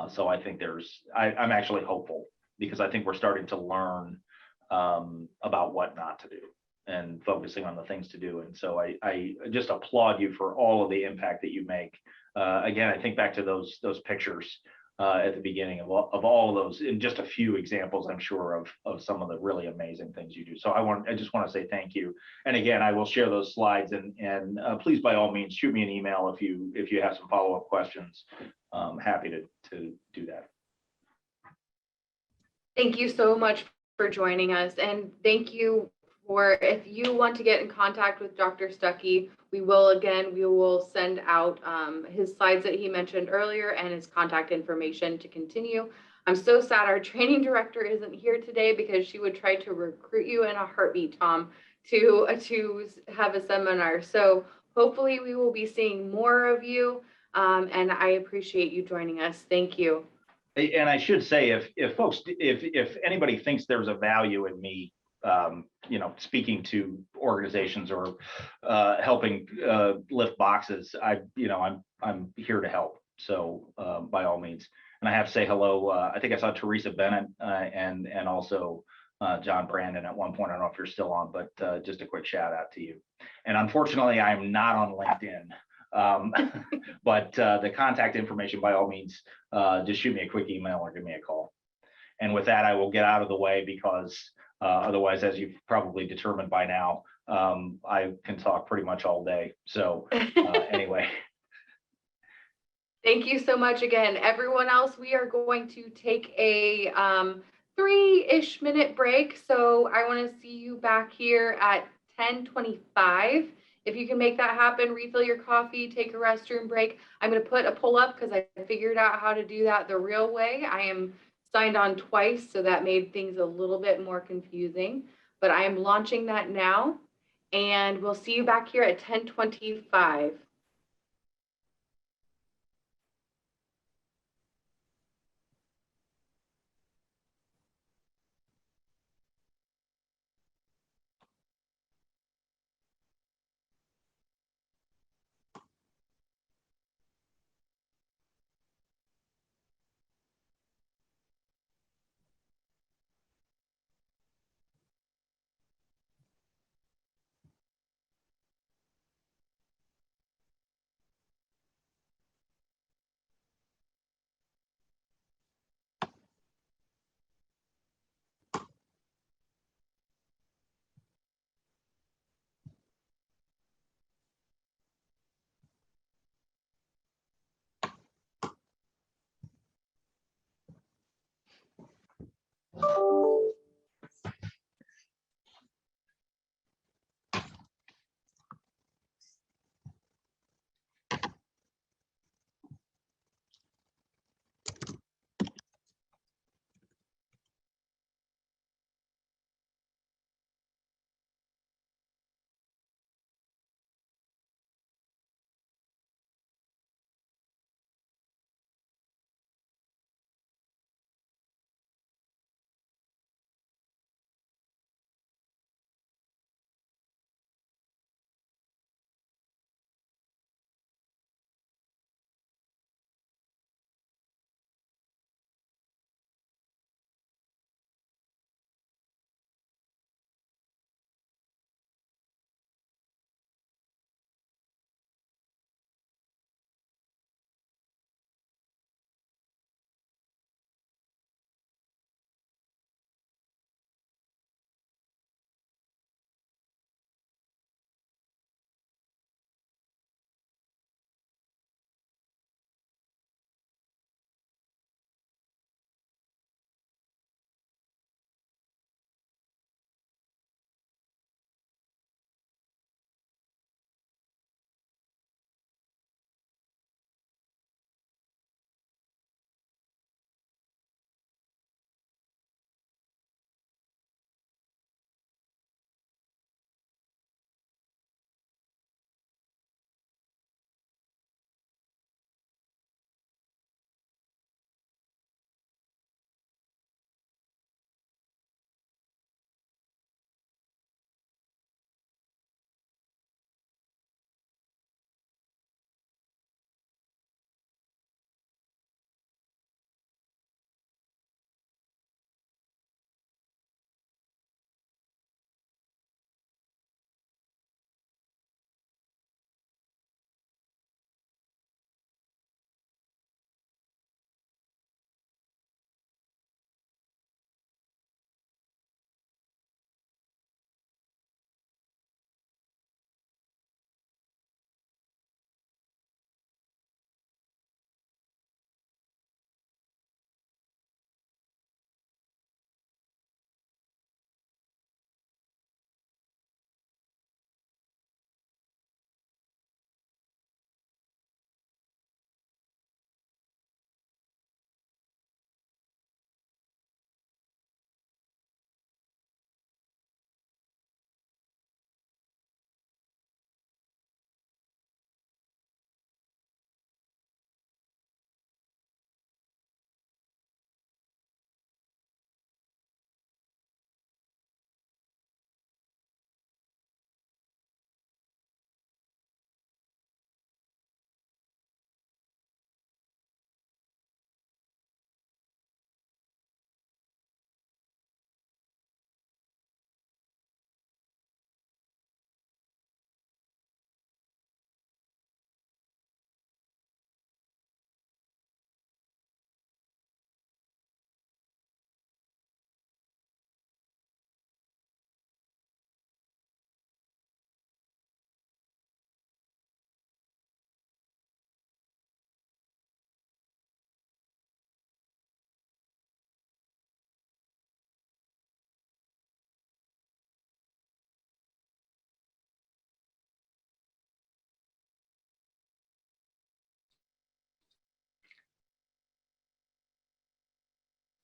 So I think I'm actually hopeful, because I think we're starting to learn about what not to do and focusing on the things to do. And so I just applaud you for all of the impact that you make. Again, I think back to those pictures at the beginning of all of those, in just a few examples, I'm sure, of some of the really amazing things you do. So I just want to say thank you. And again, I will share those slides, and please, by all means, shoot me an email if you have some follow-up questions. I'm happy to do that. Thank you so much for joining us, and thank you or if you want to get in contact with Dr. Stuckey, we will send out his slides that he mentioned earlier and his contact information to continue. I'm so sad our training director isn't here today because she would try to recruit you in a heartbeat, Tom, to have a seminar. So hopefully we will be seeing more of you, and I appreciate you joining us. Thank you. And I should say, if anybody thinks there's a value in me, speaking to organizations or helping lift boxes, I'm here to help. So by all means, and I have to say hello. I think I saw Teresa Bennett and also John Brandon at one point. I don't know if you're still on, but just a quick shout out to you. And unfortunately, I'm not on LinkedIn. But the contact information, by all means, just shoot me a quick email or give me a call. And with that, I will get out of the way because otherwise, as you've probably determined by now, I can talk pretty much all day. So anyway. Thank you so much again. Everyone else, we are going to take a 3-ish minute break. So I want to see you back here at 10:25. If you can make that happen, refill your coffee, take a restroom break. I'm going to put a pull up because I figured out how to do that the real way. I am signed on twice, so that made things a little bit more confusing. But I am launching that now, and we'll see you back here at 10:25.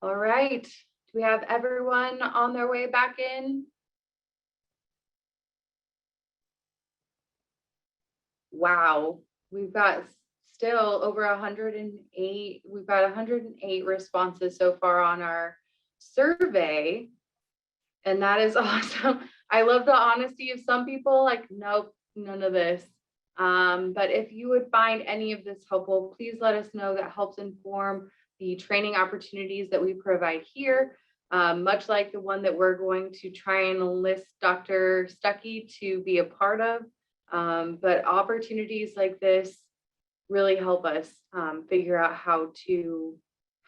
All right, do we have everyone on their way back in? Wow, we've got still over 108. We've got 108 responses so far on our survey. And that is awesome. I love the honesty of some people, like, nope, none of this. But if you would find any of this helpful, please let us know. That helps inform the training opportunities that we provide here, much like the one that we're going to try and enlist Dr. Stuckey to be a part of. But opportunities like this really help us figure out how to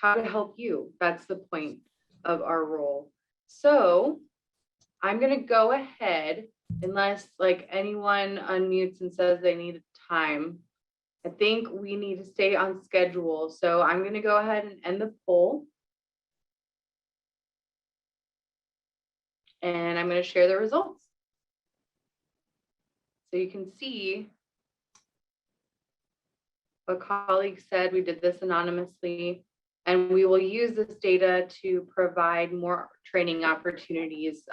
help you. That's the point of our role. So I'm gonna go ahead, unless like anyone unmutes and says they need time. I think we need to stay on schedule. So I'm gonna go ahead and end the poll. And I'm gonna share the results. So you can see what colleagues said. We did this anonymously, and we will use this data to provide more training opportunities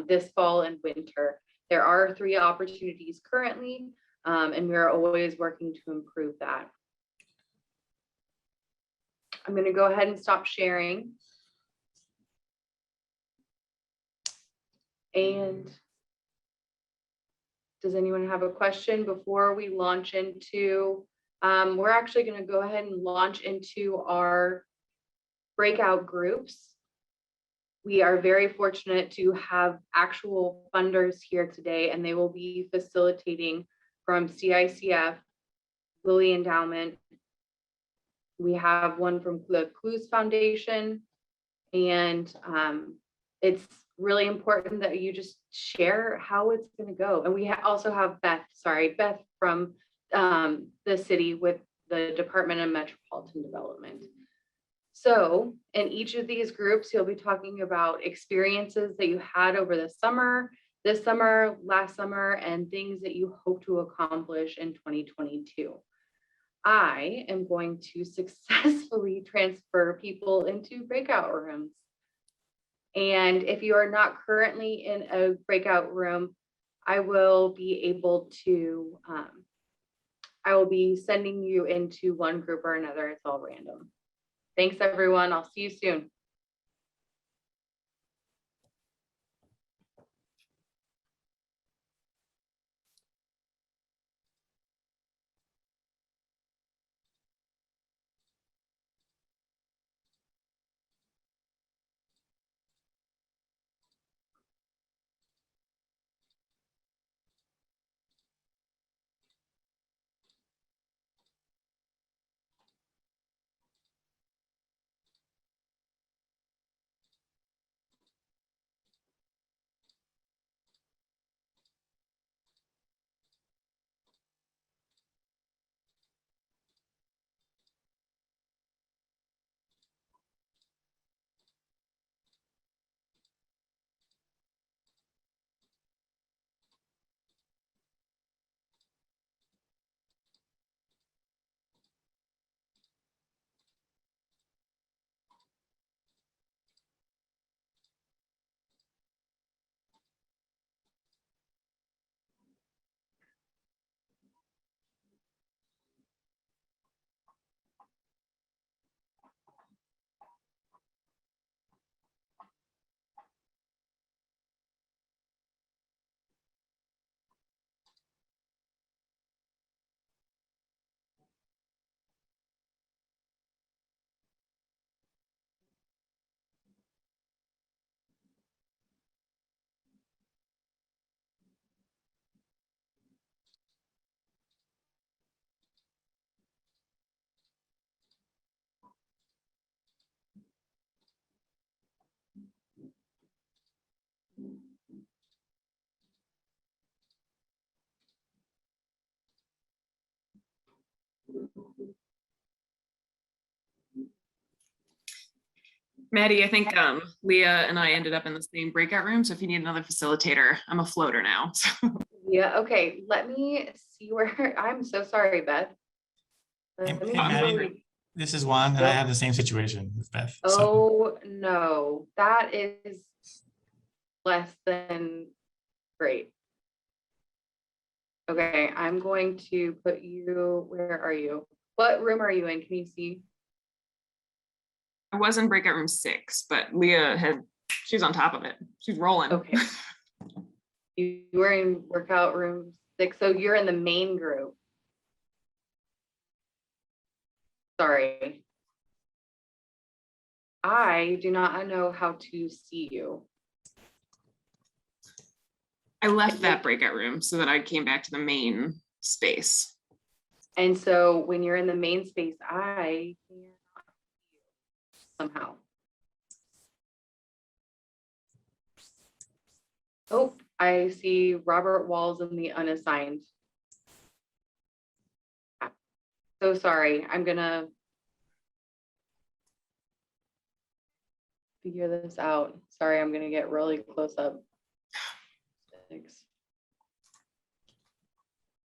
this fall and winter. There are 3 opportunities currently, and we're always working to improve that. I'm going to go ahead and stop sharing. And does anyone have a question before we launch into, we're actually going to go ahead and launch into our breakout groups. We are very fortunate to have actual funders here today, and they will be facilitating from CICF, Lilly Endowment. We have one from the Clues Foundation, and it's really important that you just share how it's going to go. And we also have Beth from the city with the Department of Metropolitan Development. So in each of these groups, you'll be talking about experiences that you had over the summer, this summer, last summer, and things that you hope to accomplish in 2022. I am going to successfully transfer people into breakout rooms. And if you are not currently in a breakout room, I will be able to, I will be sending you into one group or another. It's all random. Thanks, everyone. I'll see you soon. Maddie, I think Leah and I ended up in the same breakout room. So if you need another facilitator, I'm a floater now. So. Yeah, okay. Let me see where, I'm so sorry, Beth. Let me see where This is Juan, and I Yep. have the same situation with Beth. So Oh, no, that is less than great. Okay, I'm going to put you, where are you? What room are you in? Can you see? I was in breakout room 6, but she's on top of it. She's rolling. Okay. You were in workout room 6, so you're in the main group. Sorry. I do not know how to see you. I left that breakout room so that I came back to the main space. And so when you're in the main space, I cannot see you somehow. Oh, I see Robert Walls in the unassigned. So sorry, I'm gonna figure this out. Sorry, I'm gonna get really close up. 6.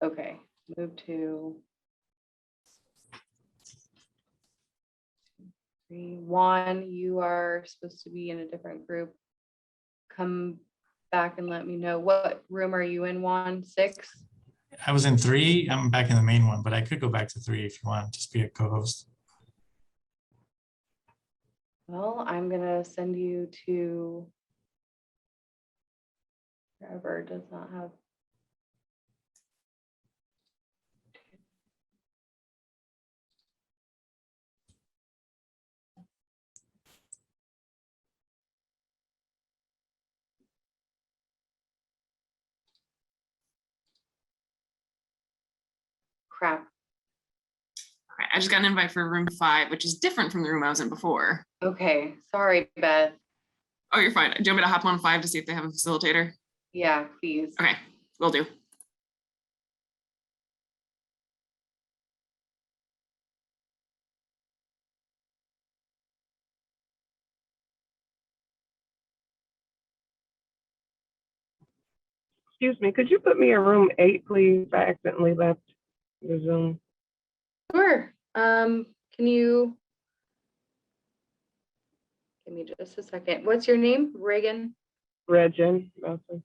Okay, move to 3. 1, you are supposed to be in a different group. Come back and let me know. What room are you in, Juan? 6? I was in 3. I'm back in the main one, but I could go back to 3 if you want. Just be a co-host. Well, I'm gonna send you to wherever does not have. Crap. Okay, I just got an invite for room 5, which is different from the room I was in before. Okay, sorry, Beth. Oh, you're fine. Do you want me to hop on 5 to see if they have a facilitator? Yeah, please. Okay, will do. Excuse me, could you put me in room 8, please? I accidentally left the Zoom. Sure. Can you give me just a second? What's your name? Reagan? Regin. Regan.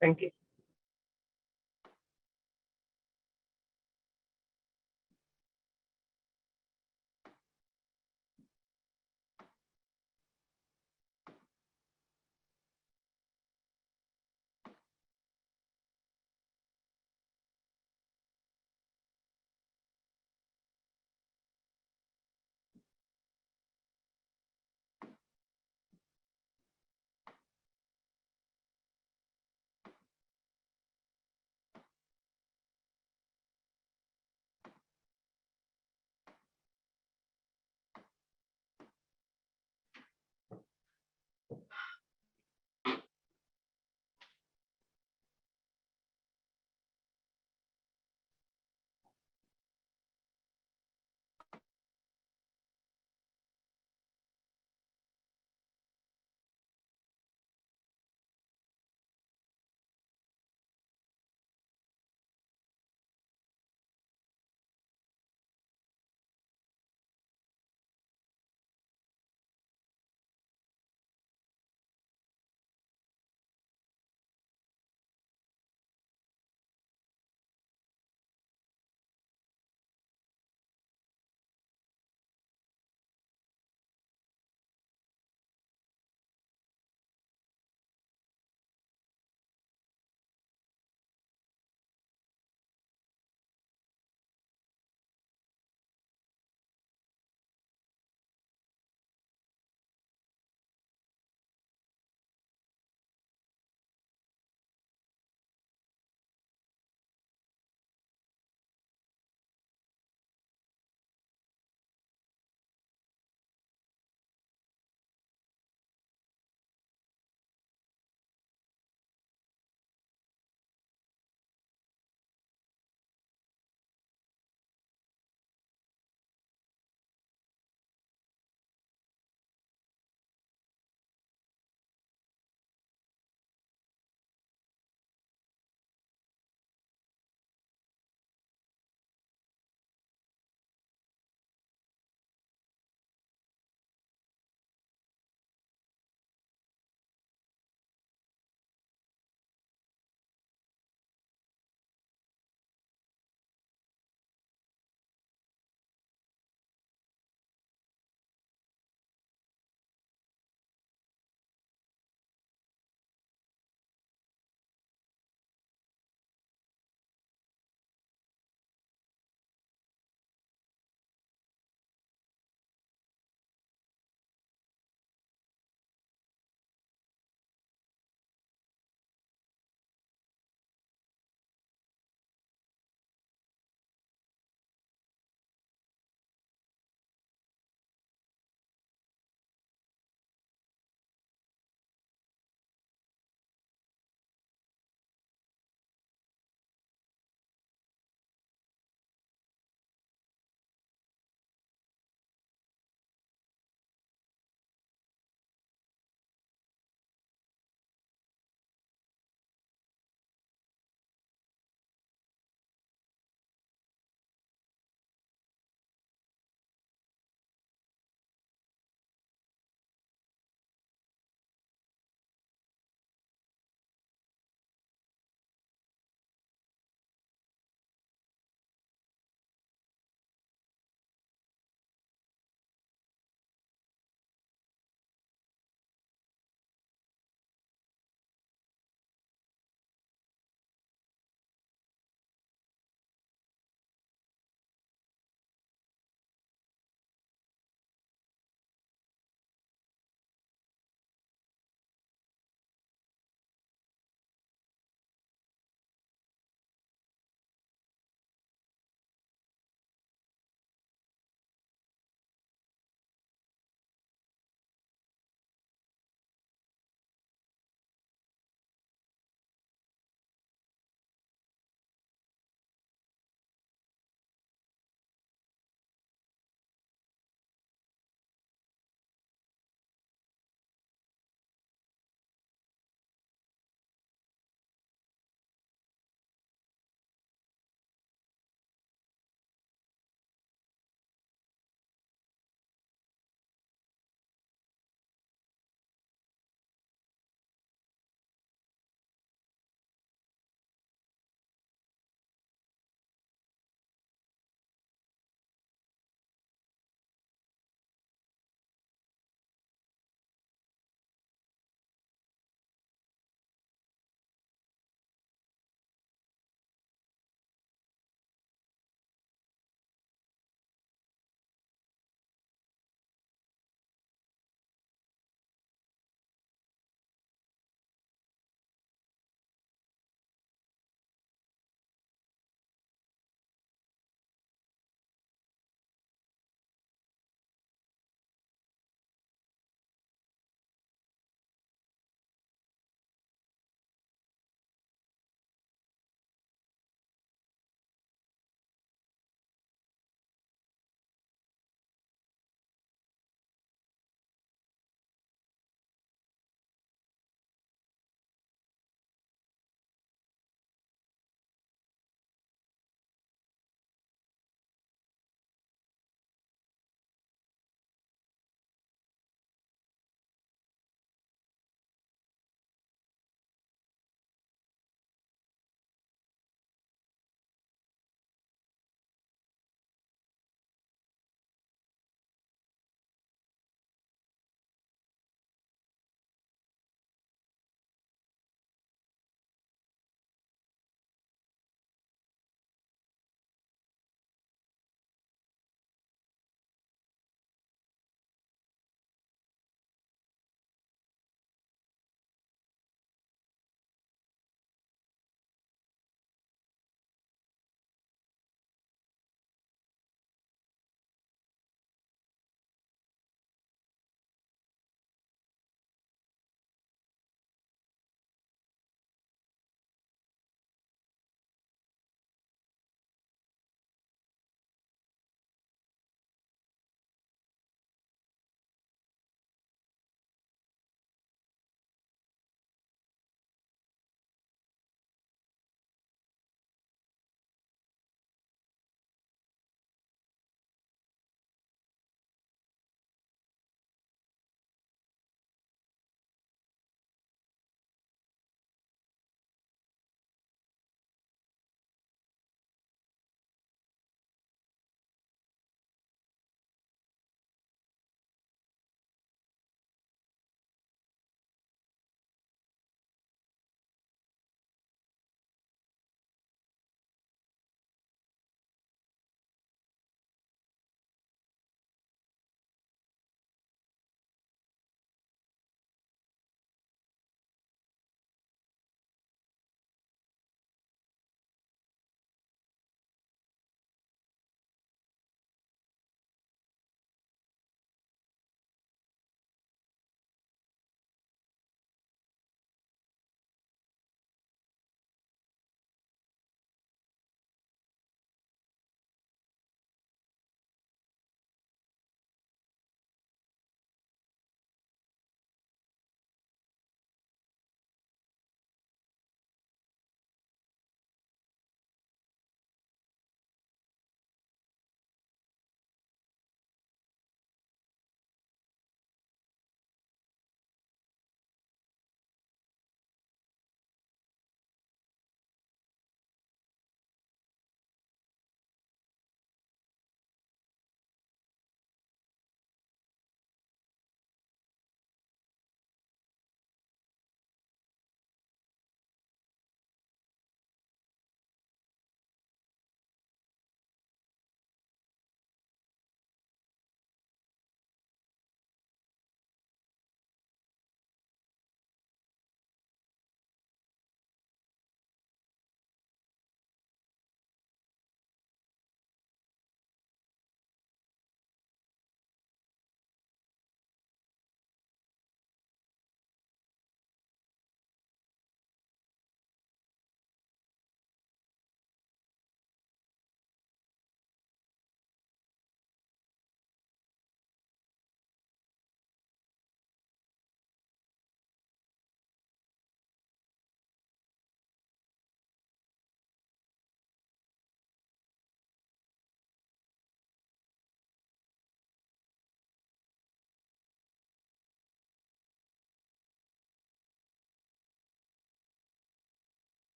Thank you.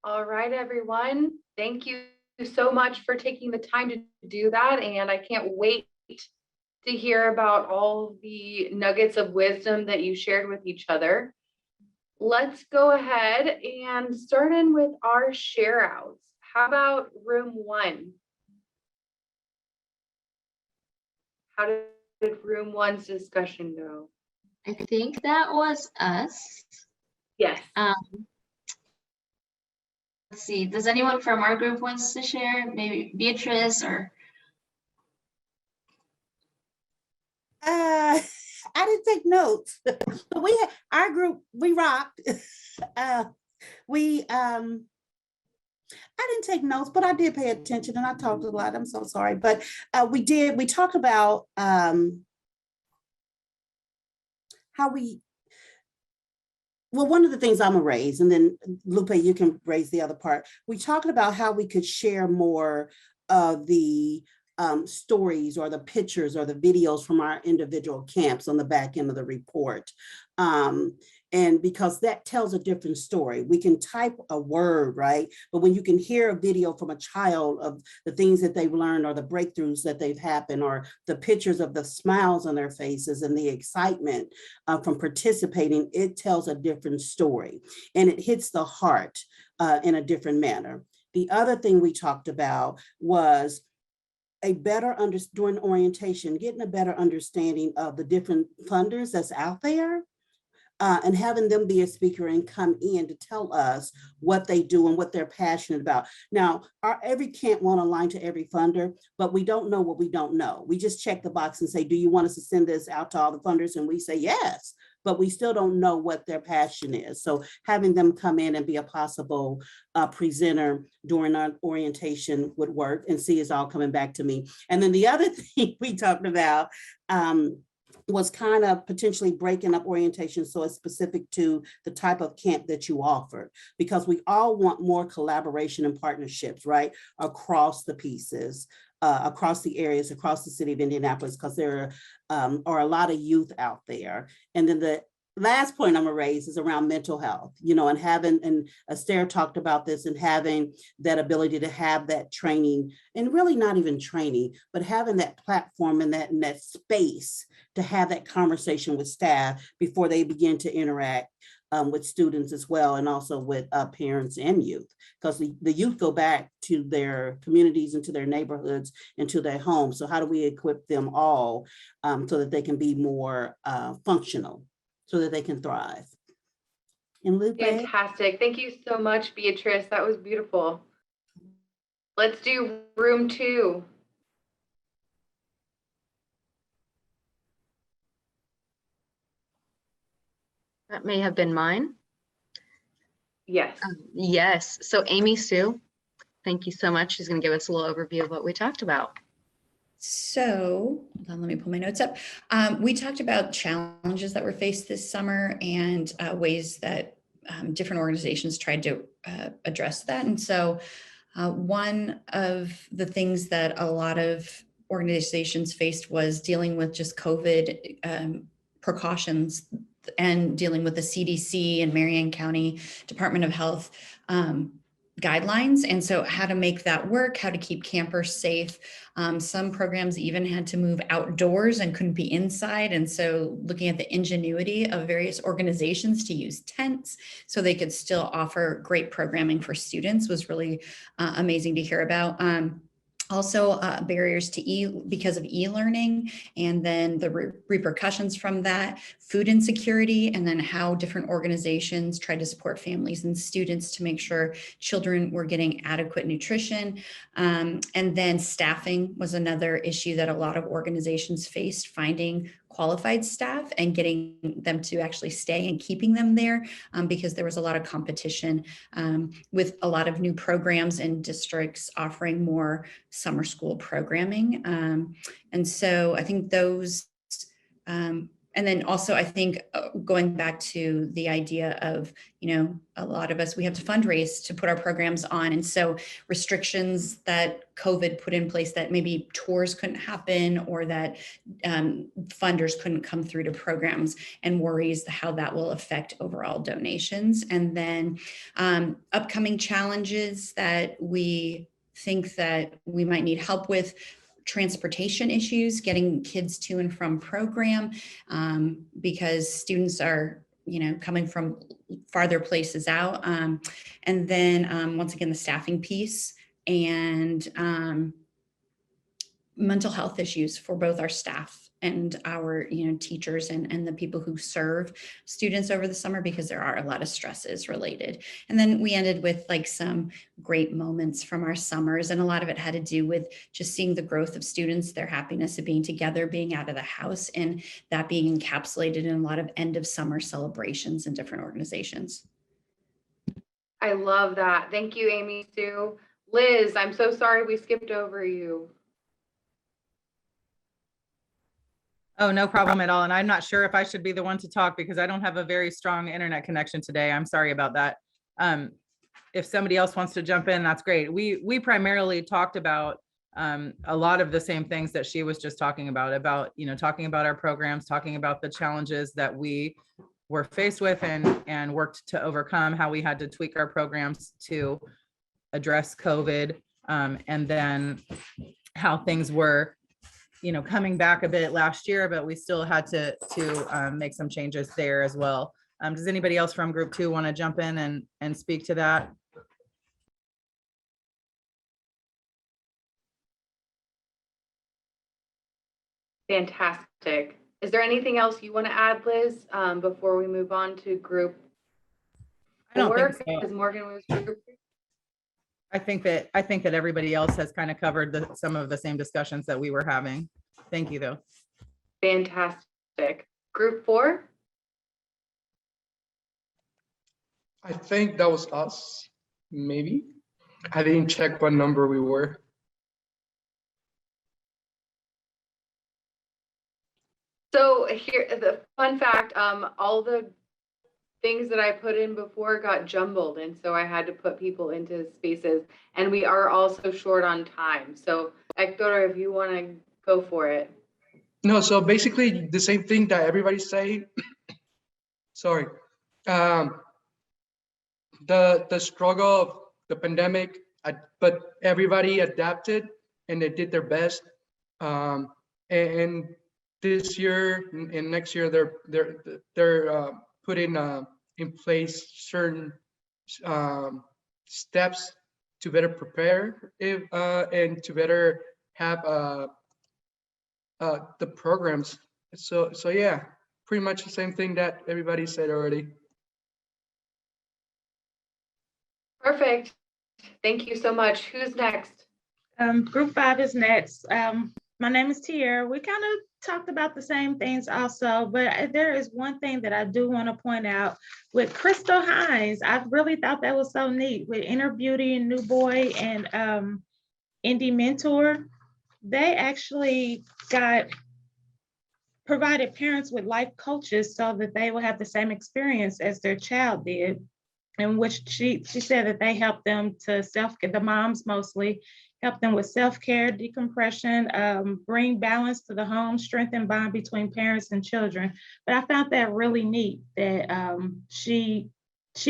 All right, everyone. Thank you so much for taking the time to do that. And I can't wait to hear about all the nuggets of wisdom that you shared with each other. Let's go ahead and start in with our share outs. How about room 1? How did room 1's discussion go? I think that was us. Yes. Let's see, does anyone from our group wants to share? Maybe Beatrice or? I didn't take notes, but our group, we rocked. I didn't take notes, but I did pay attention and I talked a lot. I'm so sorry, but we talked about one of the things I'm gonna raise, and then Lupe, you can raise the other part. We talked about how we could share more of the stories or the pictures or the videos from our individual camps on the back end of the report. And because that tells a different story. We can type a word, right? But when you can hear a video from a child of the things that they've learned or the breakthroughs that they've happened or the pictures of the smiles on their faces and the excitement from participating, it tells a different story and it hits the heart in a different manner. The other thing we talked about was during orientation, getting a better understanding of the different funders that's out there. And having them be a speaker and come in to tell us what they do and what they're passionate about. Now, every camp won't align to every funder, but we don't know what we don't know. We just check the box and say, do you want us to send this out to all the funders? And we say, yes, but we still don't know what their passion is. So having them come in and be a possible presenter during our orientation would work, and see it's all coming back to me. And then the other thing we talked about, was kind of potentially breaking up orientation so it's specific to the type of camp that you offer, because we all want more collaboration and partnerships, right, across the pieces, across the areas, across the city of Indianapolis, because there are a lot of youth out there. And then the last point I'm gonna raise is around mental health, and having, and Astaire talked about this, and having that ability to have that training, and really not even training, but having that platform and that space to have that conversation with staff before they begin to interact with students as well, and also with parents and youth, because the youth go back to their communities and to their neighborhoods and to their homes. So how do we equip them all so that they can be more functional, so that they can thrive? And Lupe? Fantastic. Thank you so much, Beatrice. That was beautiful. Let's do room 2. That may have been mine. Yes. Yes. So Amy Sue, thank you so much. She's going to give us a little overview of what we talked about. So hold on, let me pull my notes up. We talked about challenges that were faced this summer and ways that different organizations tried to address that. And so one of the things that a lot of organizations faced was dealing with just COVID precautions and dealing with the CDC and Marion County Department of Health guidelines. And so how to make that work, how to keep campers safe. Some programs even had to move outdoors and couldn't be inside. And so looking at the ingenuity of various organizations to use tents so they could still offer great programming for students was really amazing to hear about. Also barriers to because of e-learning, and then the repercussions from that, food insecurity, and then how different organizations try to support families and students to make sure children were getting adequate nutrition. And then staffing was another issue that a lot of organizations faced, finding qualified staff and getting them to actually stay and keeping them there because there was a lot of competition with a lot of new programs and districts offering more summer school programming. And so I think those, and And then also, I think going back to the idea of, a lot of us, we have to fundraise to put our programs on. And so restrictions that COVID put in place, that maybe tours couldn't happen, or that funders couldn't come through to programs, and worries how that will affect overall donations. And then upcoming challenges that we think that we might need help with: transportation issues, getting kids to and from program, because students are, coming from farther places out. And then once again, the staffing piece, and mental health issues for both our staff and our, teachers and the people who serve students over the summer, because there are a lot of stresses related. And then we ended with like some great moments from our summers. And a lot of it had to do with just seeing the growth of students, their happiness of being together, being out of the house, and that being encapsulated in a lot of end of summer celebrations in different organizations. I love that. Thank you, Amy Sue. Liz, I'm so sorry we skipped over you. Oh, no problem at all. And I'm not sure if I should be the one to talk because I don't have a very strong internet connection today. I'm sorry about that. If somebody else wants to jump in, that's great. We primarily talked about a lot of the same things that she was just talking about, talking about our programs, talking about the challenges that we were faced with and worked to overcome, how we had to tweak our programs to address COVID, and then how things were coming back a bit last year, but we still had to make some changes there as well. Does anybody else from group 2 want to jump in and speak to that? Fantastic. Is there anything else you want to add, Liz, before we move on to group 4? I don't think so. Because Morgan was group 3. I think that everybody else has kind of covered some of the same discussions that we were having. Thank you, though. Fantastic. Group 4? I think that was us, maybe. I didn't check what number we were. So here, the fun fact, all the things that I put in before got jumbled, and so I had to put people into spaces, and we are also short on time. So Hector, if you want to go for it. No, so basically the same thing that everybody's saying. Sorry. The struggle of the pandemic, but everybody adapted and they did their best. And this year and next year, they're putting in place certain steps to better prepare and to better have the programs. So yeah, pretty much the same thing that everybody said already. Perfect. Thank you so much. Who's next? Group 5 is next. My name is Tiara. We kind of talked about the same things also, but there is one thing that I do want to point out with Crystal Hines. I really thought that was so neat with Inner Beauty and New Boy and Indy Mentor. They actually provided parents with life coaches so that they will have the same experience as their child did, in which she said that they helped them to self-care, the moms mostly, help them with self-care, decompression, bring balance to the home, strengthen bond between parents and children. But I found that really neat that she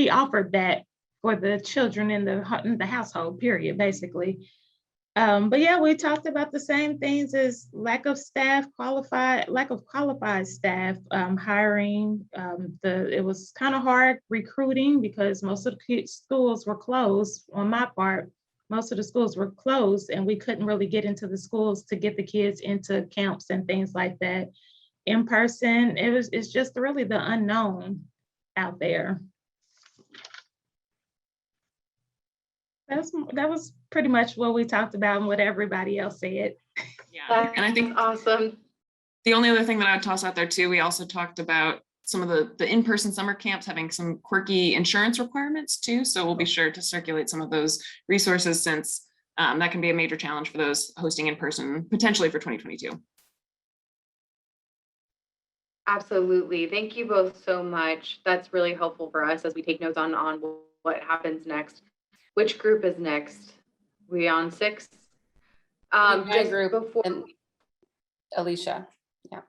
offered that for the children in the household, period, basically. But yeah, we talked about the same things as lack of qualified staff, hiring. It was kind of hard recruiting because most of the schools were closed. On my part, most of the schools were closed and we couldn't really get into the schools to get the kids into camps and things like that. In person, it's just really the unknown out there. That was pretty much what we talked about and what everybody else said. Yeah, and I think awesome. The only other thing that I would toss out there too, we also talked about some of the in-person summer camps having some quirky insurance requirements too. So we'll be sure to circulate some of those resources since that can be a major challenge for those hosting in person, potentially for 2022. Absolutely. Thank you both so much. That's really helpful for us as we take notes on what happens next. Which group is next? We on 6? My Just group before and Alicia. Yeah.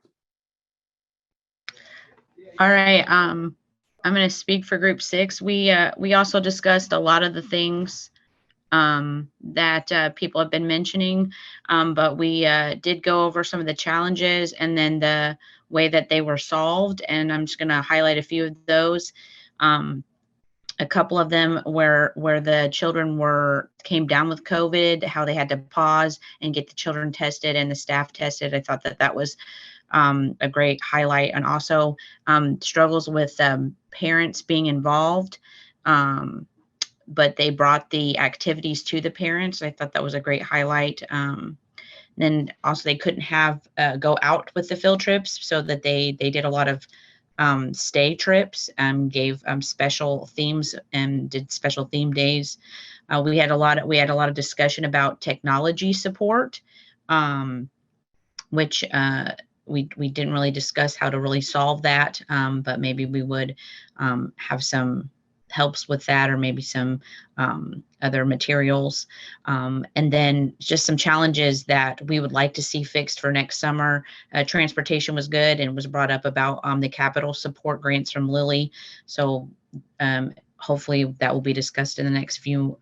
All right. I'm going to speak for group 6. We also discussed a lot of the things that people have been mentioning, but we did go over some of the challenges and then the way that they were solved. And I'm just going to highlight a few of those. A couple of them where the children came down with COVID, how they had to pause and get the children tested and the staff tested. I thought that was a great highlight. And also struggles with parents being involved, but they brought the activities to the parents. I thought that was a great highlight. Then also they couldn't go out with the field trips, so that they did a lot of stay trips, gave special themes and did special theme days. We had a lot of discussion about technology support, which we didn't really discuss how to really solve that, but maybe we would have some helps with that, or maybe some other materials. And then just some challenges that we would like to see fixed for next summer. Transportation was good, and was brought up about the capital support grants from Lily. So hopefully that will be discussed in the next few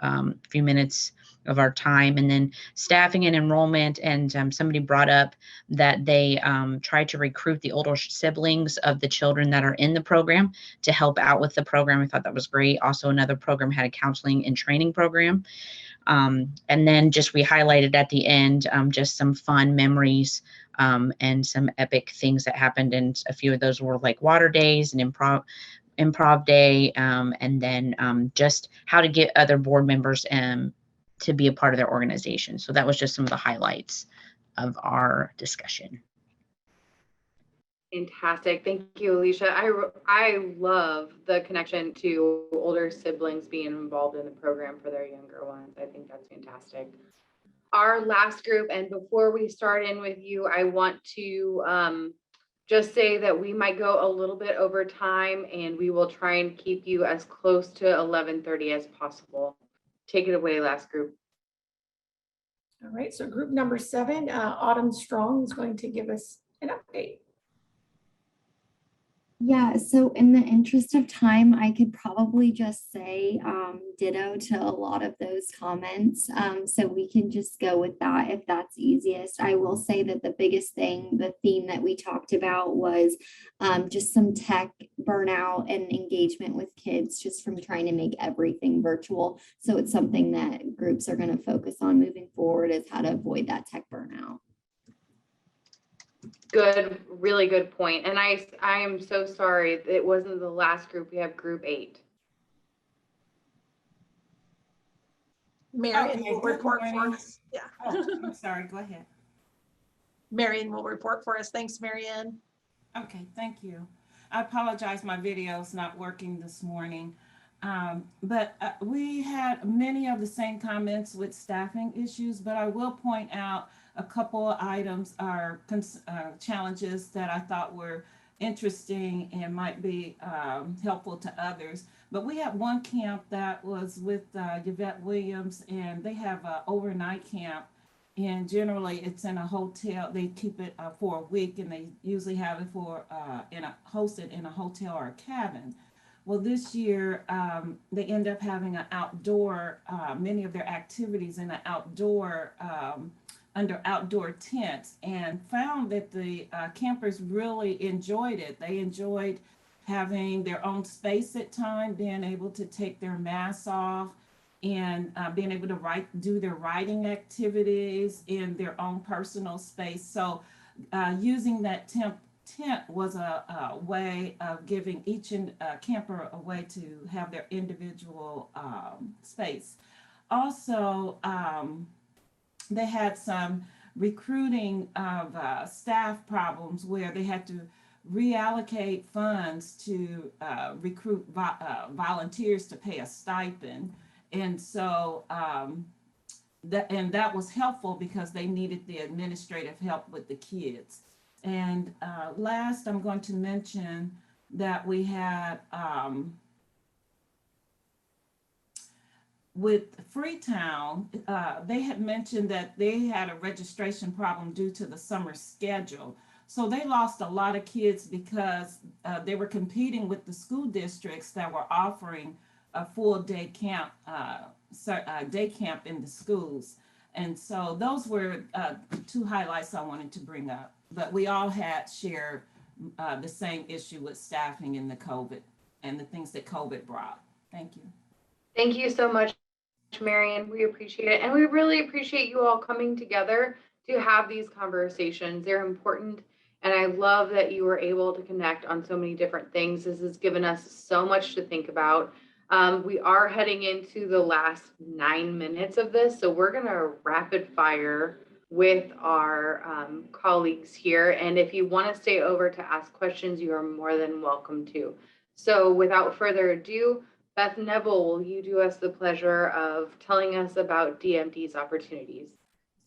minutes of our time. And then staffing and enrollment, and somebody brought up that they try to recruit the older siblings of the children that are in the program to help out with the program. I thought that was great. Also, another program had a counseling and training program. And then we highlighted at the end just some fun memories and some epic things that happened. And a few of those were like water days and improv day, and then just how to get other board members to be a part of their organization. So that was just some of the highlights of our discussion. Fantastic. Thank you, Alicia. I love the connection to older siblings being involved in the program for their younger ones. I think that's fantastic. Our last group, and before we start in with you, I want to just say that we might go a little bit over time, and we will try and keep you as close to 11:30 as possible. Take it away, last group. All right, so group number 7, Autumn Strong is going to give us an update. Yeah, so in the interest of time, I could probably just say ditto to a lot of those comments. So we can just go with that if that's easiest. I will say that the biggest thing, the theme that we talked about was just some tech burnout and engagement with kids just from trying to make everything virtual. So it's something that groups are going to focus on moving forward, is how to avoid that tech burnout. Good, really good point. And I am so sorry that it wasn't the last group. We have group 8. Marion will good report for morning. us. Yeah. Oh, I'm sorry, go ahead. Marion will report for us. Thanks, Marianne. Okay, thank you. I apologize, my video's not working this morning. But we had many of the same comments with staffing issues, but I will point out a couple of items are challenges that I thought were interesting and might be helpful to others. But we have one camp that was with Yvette Williams, and they have an overnight camp. And generally it's in a hotel. They keep it for a week, and they usually have it for hosted in a hotel or a cabin. Well, this year they end up having an outdoor, many of their activities in an outdoor, under outdoor tents, and found that the campers really enjoyed it. They enjoyed having their own space at time, being able to take their masks off, and being able to do their writing activities in their own personal space. So using that tent was a way of giving each camper a way to have their individual space. Also, they had some recruiting of staff problems where they had to reallocate funds to recruit volunteers to pay a stipend. And so that was helpful because they needed the administrative help with the kids. And last, I'm going to mention that we had with Freetown, they had mentioned that they had a registration problem due to the summer schedule. So they lost a lot of kids because they were competing with the school districts that were offering a full day camp, day camp in the schools. And so those were two highlights I wanted to bring up. But we all had shared the same issue with staffing and the COVID and the things that COVID brought. Thank you. Thank you so much, Marion. We appreciate it. And we really appreciate you all coming together to have these conversations. They're important. And I love that you were able to connect on so many different things. This has given us so much to think about. We are heading into the last 9 minutes of this. So we're going to rapid fire with our colleagues here. And if you want to stay over to ask questions, you are more than welcome to. So without further ado, Beth Neville, will you do us the pleasure of telling us about DMD's opportunities?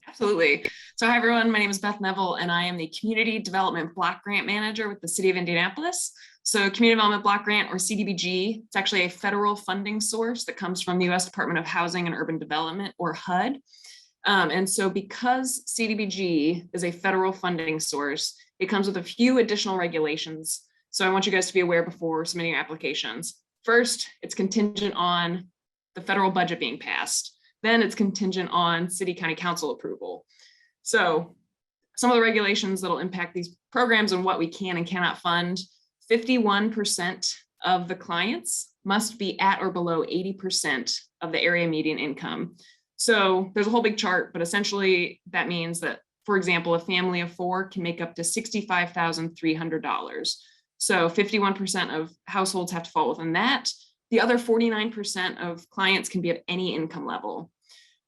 Absolutely. So hi, everyone. My name is Beth Neville, and I am the Community Development Block Grant Manager with the City of Indianapolis. So Community Development Block Grant, or CDBG, it's actually a federal funding source that comes from the U.S. Department of Housing and Urban Development, or HUD. And so because CDBG is a federal funding source, it comes with a few additional regulations. So I want you guys to be aware before submitting your applications. First, it's contingent on the federal budget being passed. Then it's contingent on city county council approval. So some of the regulations that'll impact these programs and what we can and cannot fund: 51% of the clients must be at or below 80% of the area median income. So there's a whole big chart, but essentially that means that, for example, a family of 4 can make up to $65,300. So 51% of households have to fall within that. The other 49% of clients can be at any income level.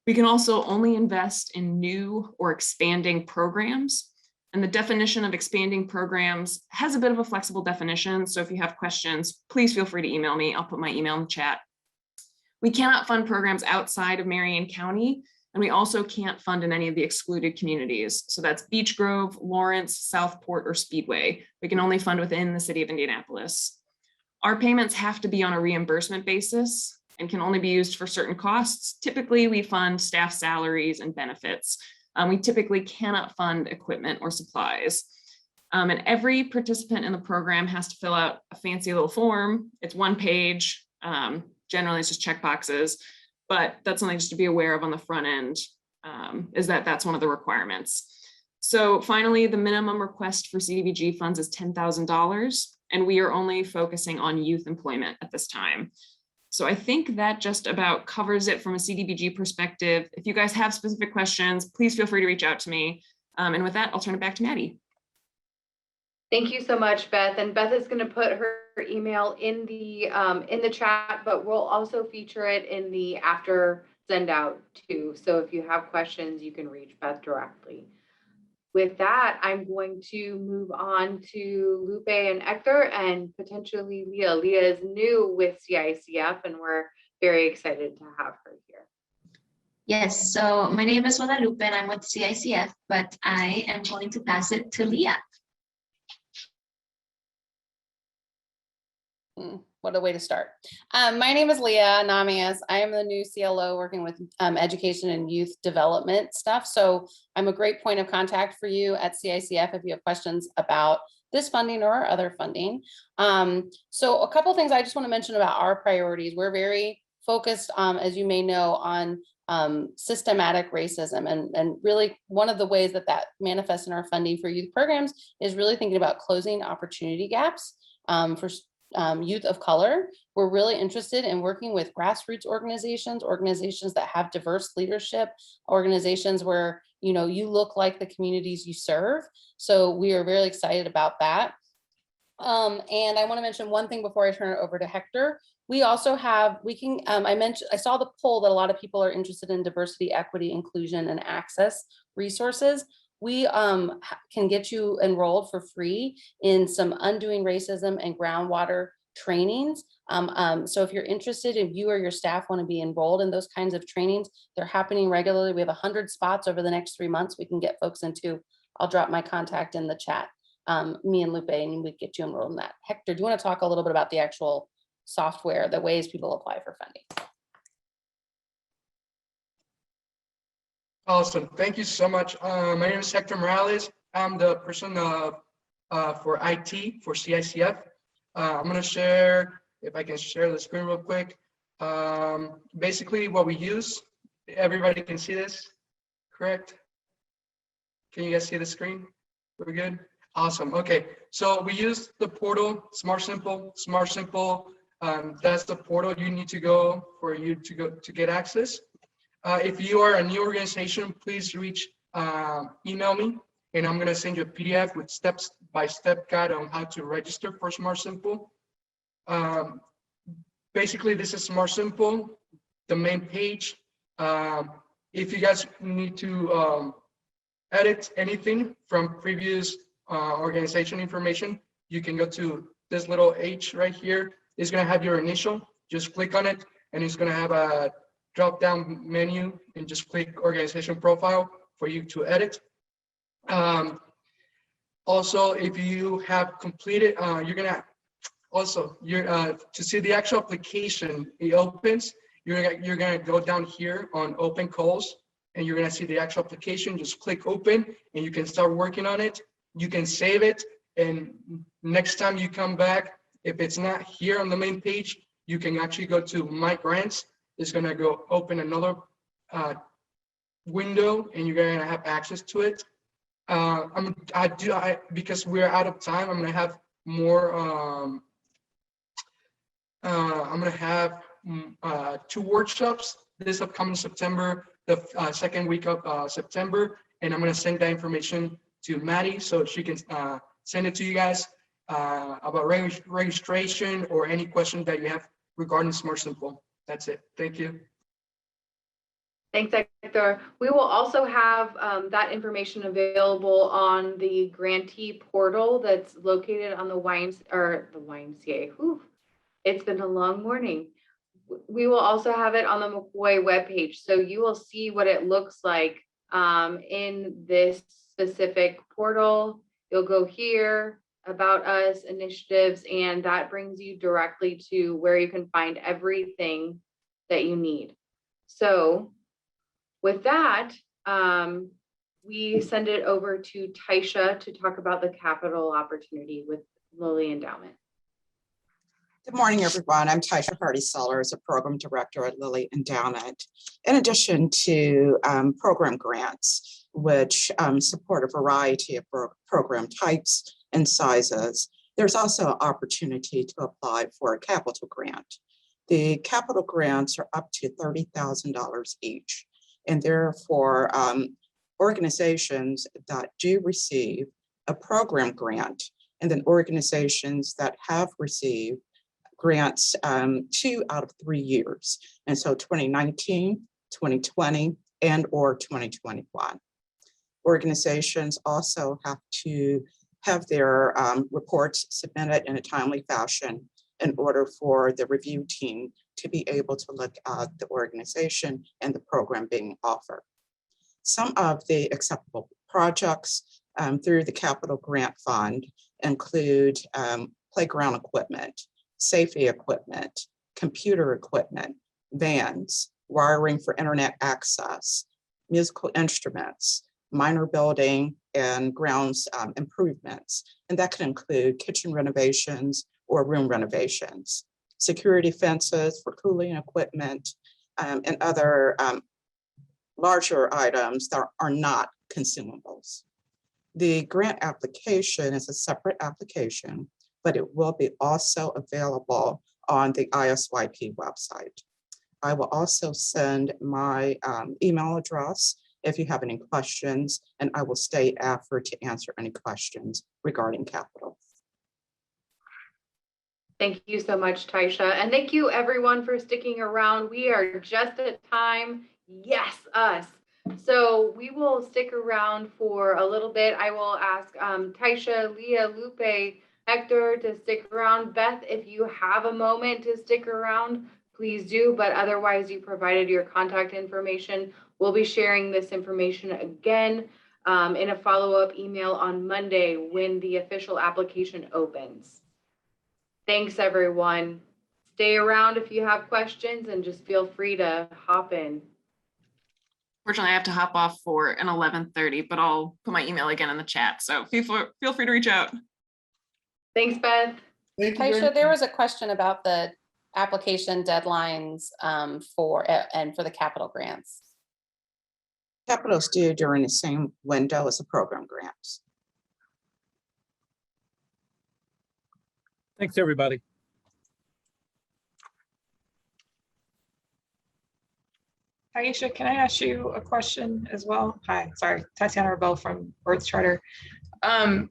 We can also only invest in new or expanding programs. And the definition of expanding programs has a bit of a flexible definition. So if you have questions, please feel free to email me. I'll put my email in the chat. We cannot fund programs outside of Marion County, and we also can't fund in any of the excluded communities. So that's Beech Grove, Lawrence, Southport, or Speedway. We can only fund within the city of Indianapolis. Our payments have to be on a reimbursement basis and can only be used for certain costs. Typically, we fund staff salaries and benefits. We typically cannot fund equipment or supplies. And every participant in the program has to fill out a fancy little form. It's 1 page. Generally, it's just check boxes, but that's something just to be aware of on the front end, is that that's one of the requirements. So finally, the minimum request for CDBG funds is $10,000, and we are only focusing on youth employment at this time. So I think that just about covers it from a CDBG perspective. If you guys have specific questions, please feel free to reach out to me. And with that, I'll turn it back to Maddie. Thank you so much, Beth. And Beth is going to put her email in the chat, but we'll also feature it in the after send out too. So if you have questions, you can reach Beth directly. With that, I'm going to move on to Lupe and Hector and potentially Leah. Leah is new with CICF, and we're very excited to have her here. Yes, so my name is Guadalupe and I'm with CICF, but I am going to pass it to Leah. What a way to start. My name is Leah Namias. I am the new CLO working with education and youth development stuff. So I'm a great point of contact for you at CICF if you have questions about this funding or other funding. So a couple of things I just want to mention about our priorities. We're very focused, as you may know, on systematic racism. And really one of the ways that that manifests in our funding for youth programs is really thinking about closing opportunity gaps for youth of color. We're really interested in working with grassroots organizations that have diverse leadership, organizations where, you know, you look like the communities you serve. So we are very excited about that. And I want to mention one thing before I turn it over to Hector. We also have, I saw the poll that a lot of people are interested in diversity, equity, inclusion, and access resources. We can get you enrolled for free in some Undoing Racism and Groundwater trainings. So if you're interested, if you or your staff want to be enrolled in those kinds of trainings, they're happening regularly. We have 100 spots over the next 3 months we can get folks into I'll drop my contact in the chat. Me and Lupe, and we get you enrolled in that. Hector, do you want to talk a little bit about the actual software, the ways people apply for funding? Awesome. Thank you so much. My name is Hector Morales. I'm the person for IT for CICF. I'm going to share, if I can share the screen real quick. Basically what we use, everybody can see this, correct? Can you guys see the screen? We're good? Awesome. Okay. So we use the portal, Smart Simple. That's the portal you need to go for you to get access. If you are a new organization, please email me, and I'm going to send you a PDF with step-by-step guide on how to register for Smart Simple. Basically, this is Smart Simple, the main page. If you guys need to edit anything from previous organization information, you can go to this little H right here. It's going to have your initial. Just click on it, and it's going to have a drop-down menu, and just click organization profile for you to edit. Also, if you have completed, to see the actual application, it opens, you're gonna go down here on open calls, and you're gonna see the actual application. Just click open, and you can start working on it. You can save it, and next time you come back, if it's not here on the main page, you can actually go to My Grants. It's gonna go open another window, and you're gonna have access to it. Because we're out of time, I'm gonna have more. I'm gonna have 2 workshops this upcoming September, the second week of September, and I'm gonna send that information to Maddie so she can send it to you guys about registration or any questions that you have regarding Smart Simple. That's it. Thank you. Thanks, Hector. We will also have that information available on the grantee portal that's located on the YMCA. Whew. It's been a long morning. We will also have it on the McCoy webpage, so you will see what it looks like in this specific portal. You'll go here, About Us, Initiatives, and that brings you directly to where you can find everything that you need. So with that, we send it over to Taisha to talk about the capital opportunity with Lilly Endowment. Good morning, everyone. I'm Taisha Hardy-Sellers, a program director at Lilly Endowment. In addition to program grants, which support a variety of program types and sizes, there's also an opportunity to apply for a capital grant. The capital grants are up to $30,000 each, and therefore organizations that do receive a program grant, and then organizations that have received grants 2 out of 3 years. And so 2019, 2020, and or 2021. Organizations also have to have their reports submitted in a timely fashion in order for the review team to be able to look at the organization and the program being offered. Some of the acceptable projects through the Capital Grant Fund include playground equipment, safety equipment, computer equipment, vans, wiring for internet access, musical instruments, minor building and grounds improvements. And that could include kitchen renovations or room renovations, security fences for cooling equipment, and other larger items that are not consumables. The grant application is a separate application, but it will be also available on the ISYP website. I will also send my email address if you have any questions, and I will stay after to answer any questions regarding capital. Thank you so much, Taisha. And thank you everyone for sticking around. We are just at time. Yes, us. So we will stick around for a little bit. I will ask Taisha, Leah, Lupe, Hector to stick around. Beth, if you have a moment to stick around, please do. But otherwise, you provided your contact information. We'll be sharing this information again in a follow-up email on Monday when the official application opens. Thanks, everyone. Stay around if you have questions and just feel free to hop in. Fortunately, I have to hop off for an 11:30, but I'll put my email again in the chat. So feel free to reach out. Thanks, Beth. Taisha, there was a question about the application deadlines for the capital grants. Capital's due during the same window as the program grants. Thanks, everybody. Aisha, can I ask you a question as well? Hi, sorry, Tatiana Rebel from Earth Charter. Are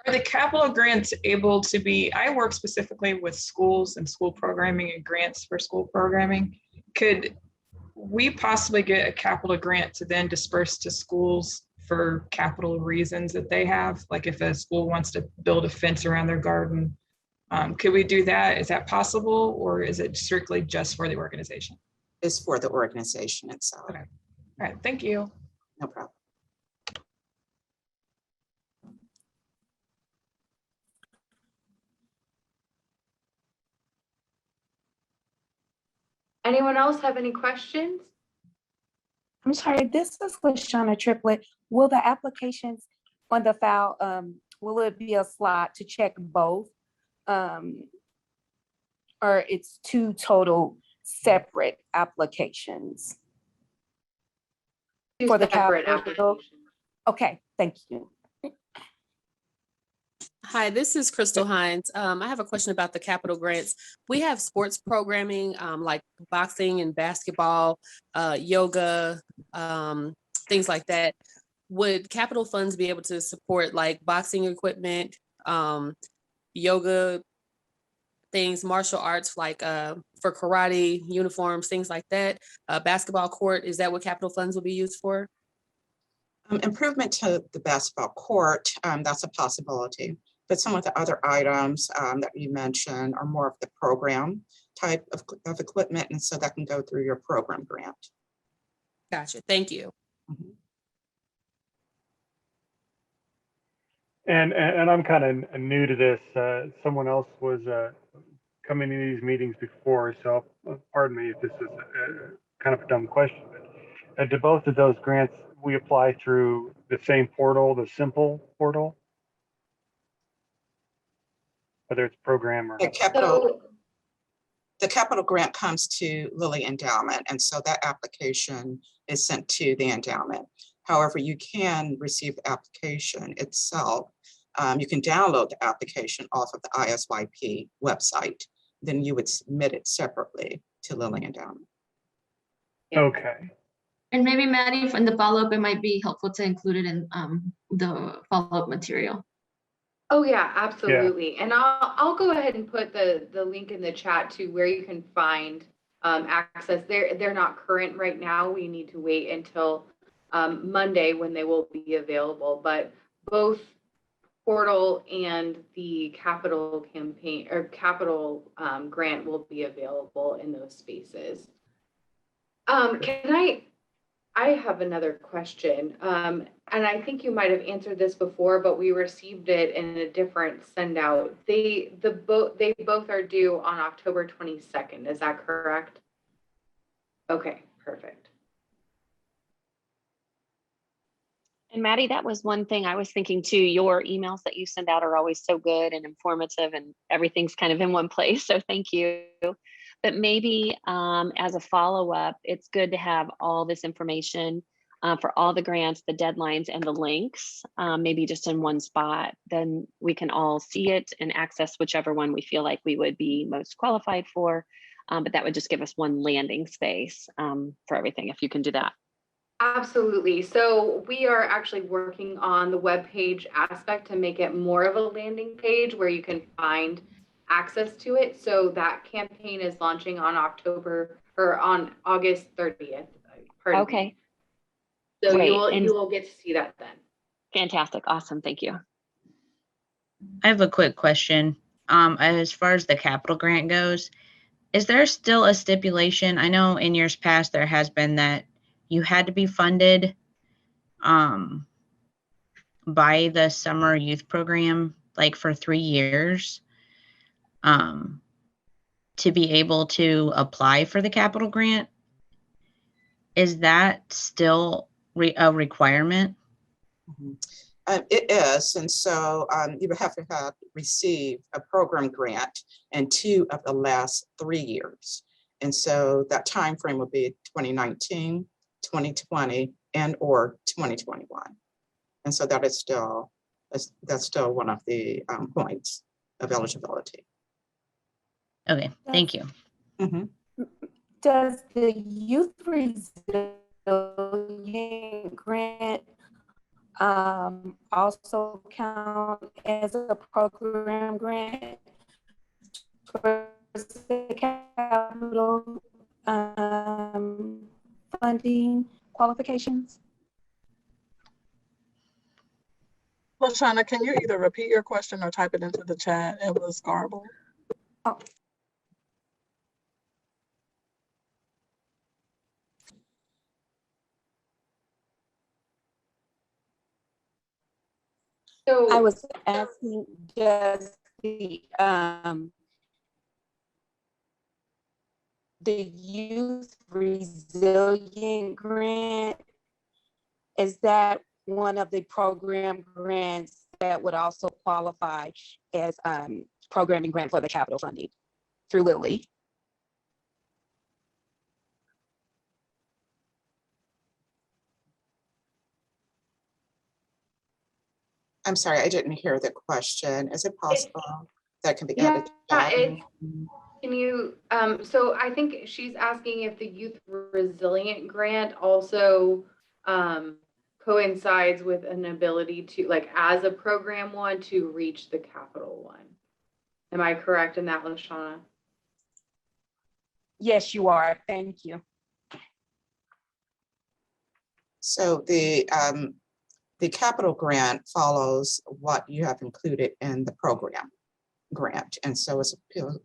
the capital grants able to be, I work specifically with schools and school programming and grants for school programming. Could we possibly get a capital grant to then disperse to schools for capital reasons that they have? Like if a school wants to build a fence around their garden, could we do that? Is that possible, or is it strictly just for the organization? Is for the organization itself. Okay. All right, thank you. No problem. Anyone else have any questions? I'm sorry, this is Lashana Triplet. Will the applications on the file, will it be a slot to check both? Or it's two total separate applications? For the capital? Okay, thank you. Hi, this is Crystal Hines. I have a question about the capital grants. We have sports programming like boxing and basketball, yoga, things like that. Would capital funds be able to support like boxing equipment, yoga things, martial arts like for karate, uniforms, things like that? Basketball court, is that what capital funds will be used for? Improvement to the basketball court, that's a possibility. But some of the other items that you mentioned are more of the program type of equipment, and so that can go through your program grant. Gotcha, thank you. Mm-hmm. And I'm kind of new to this. Someone else was coming to these meetings before, so pardon me if this is kind of a dumb question. But do both of those grants we apply through the same portal, the Simple portal? Whether it's program or the capital grant comes to Lilly Endowment, and so that application is sent to the endowment. However, you can receive the application itself. You can download the application off of the ISYP website. Then you would submit it separately to Lilly Endowment. Okay. And maybe Maddie, from the follow-up, it might be helpful to include it in the follow-up material. Oh yeah, absolutely. Yeah. And I'll go ahead and put the link in the chat to where you can find access. They're not current right now. We need to wait until Monday when they will be available. But both portal and the capital campaign or capital grant will be available in those spaces. I have another question, and I think you might have answered this before, but we received it in a different send out. They both are due on October 22nd. Is that correct? Okay, perfect. And Maddie, that was one thing I was thinking too. Your emails that you send out are always so good and informative, and everything's kind of in one place. So thank you. But maybe as a follow-up, it's good to have all this information for all the grants, the deadlines, and the links, maybe just in one spot. Then we can all see it and access whichever one we feel like we would be most qualified for. But that would just give us one landing space for everything, if you can do that. Absolutely. So we are actually working on the web page aspect to make it more of a landing page where you can find access to it. So that campaign is launching on August 30th. Okay. So great. you will get to see that then. Fantastic. Awesome. Thank you. I have a quick question. As far as the capital grant goes, is there still a stipulation? I know in years past there has been that you had to be funded by the summer youth program, like for 3 years, to be able to apply for the capital grant. Is that still a requirement? It is, and so you would have to have received a program grant in 2 of the last 3 years. And so that time frame would be 2019, 2020, and or 2021. And so that is still, that's still one of the points of eligibility. Okay, thank you. Does the youth resilience grant also count as a program grant for the capital funding qualifications? LaShawna, can you either repeat your question or type it into the chat? It was garbled. Oh. So I was asking, does the youth resilient grant, is that one of the program grants that would also qualify as programming grant for the capital funding through Lilly? I'm sorry, I didn't hear the question. Is it possible that can be added to that? Can you, so I think she's asking if the youth resilient grant also coincides with an ability to, like, as a program one, to reach the capital one. Am I correct in that, LaShawna? Yes, you are. Thank you. So the capital grant follows what you have included in the program grant. And so it's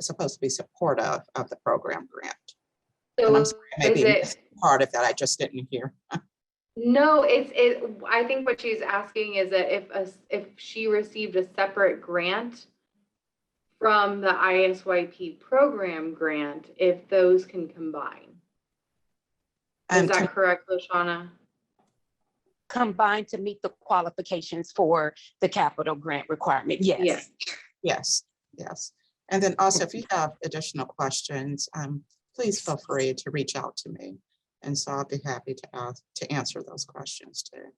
supposed to be supportive of the program grant. So and I'm sorry, maybe is it part of that I just didn't hear. No, I think what she's asking is that if she received a separate grant from the ISYP program grant, if those can combine. Is that correct, LaShawna? Combined to meet the qualifications for the capital grant requirement, yes. Yes. And then also, if you have additional questions, please feel free to reach out to me. And so I'll be happy to answer those questions too.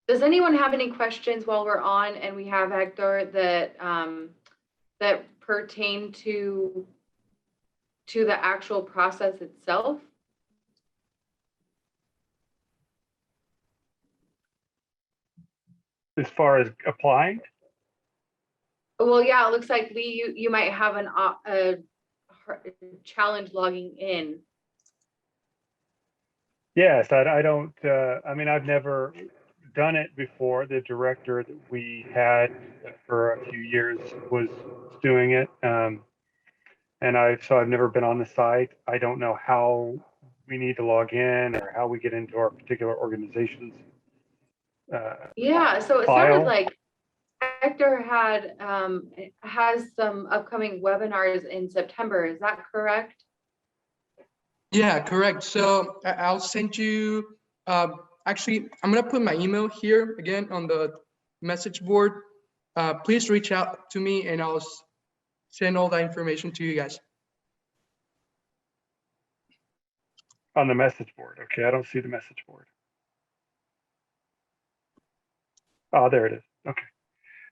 Does anyone have any questions while we're on and we have Hector that that pertain to the actual process itself? As far as applying? Well, yeah, it looks like you might have a challenge logging in. Yes, I don't, I mean, I've never done it before. The director that we had for a few years was doing it. So I've never been on the site. I don't know how we need to log in or how we get into our particular organization's Yeah, so it file. sounded like Hector has some upcoming webinars in September. Is that correct? Yeah, correct. So I'll send you, actually, I'm gonna put my email here again on the message board. Please reach out to me and I'll send all that information to you guys. On the message board. Okay, I don't see the message board. Oh, there it is. Okay.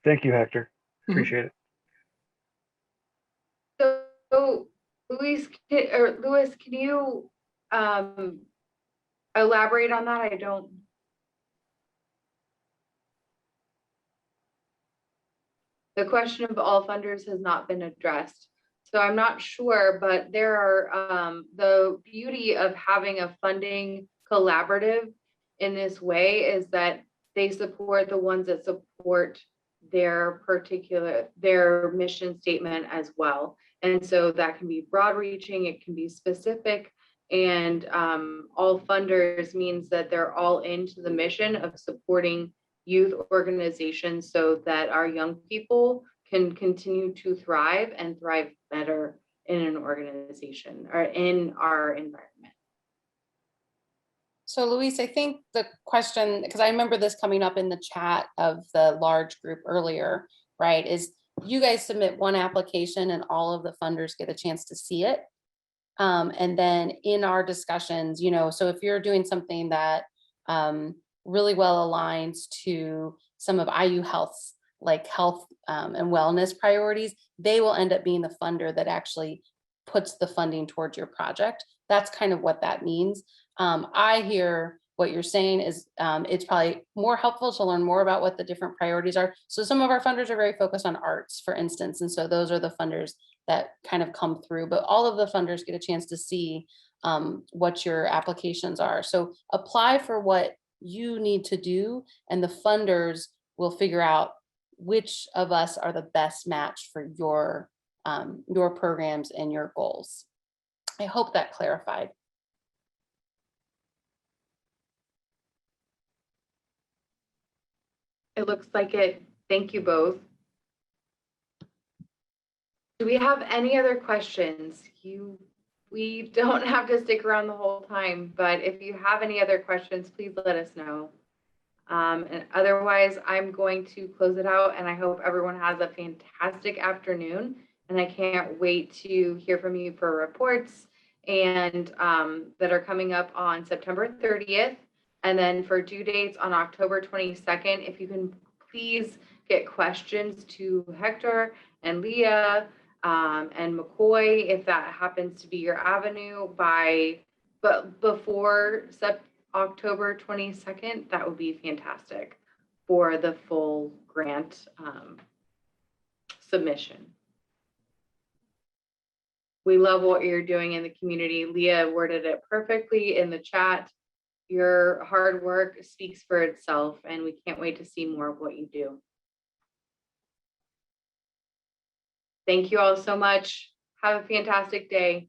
Thank you, Hector. Appreciate it. So Louis, can you elaborate on that? I don't. The question of all funders has not been addressed. So I'm not sure, but there are the beauty of having a funding collaborative in this way is that they support the ones that support their mission statement as well. And so that can be broad reaching, it can be specific, and all funders means that they're all into the mission of supporting youth organizations so that our young people can continue to thrive and thrive better in an organization or in our environment. So Luis, I think the question, because I remember this coming up in the chat of the large group earlier, right, is you guys submit one application and all of the funders get a chance to see it. And then in our discussions, you know, so if you're doing something that really well aligns to some of IU Health's like health and wellness priorities, they will end up being the funder that actually puts the funding towards your project. That's kind of what that means. I hear what you're saying is it's probably more helpful to learn more about what the different priorities are. So some of our funders are very focused on arts, for instance, and so those are the funders that kind of come through, but all of the funders get a chance to see what your applications are. So apply for what you need to do, and the funders will figure out which of us are the best match for your programs and your goals. I hope that clarified. It looks like it. Thank you both. Do we have any other questions? We don't have to stick around the whole time, but if you have any other questions, please let us know. And otherwise, I'm going to close it out, and I hope everyone has a fantastic afternoon. And I can't wait to hear from you for reports and that are coming up on September 30th. And then for due dates on October 22nd, if you can please get questions to Hector and Leah and McCoy, if that happens to be your avenue but before October 22nd, that would be fantastic for the full grant submission. We love what you're doing in the community. Leah worded it perfectly in the chat. Your hard work speaks for itself, and we can't wait to see more of what you do. Thank you all so much. Have a fantastic day.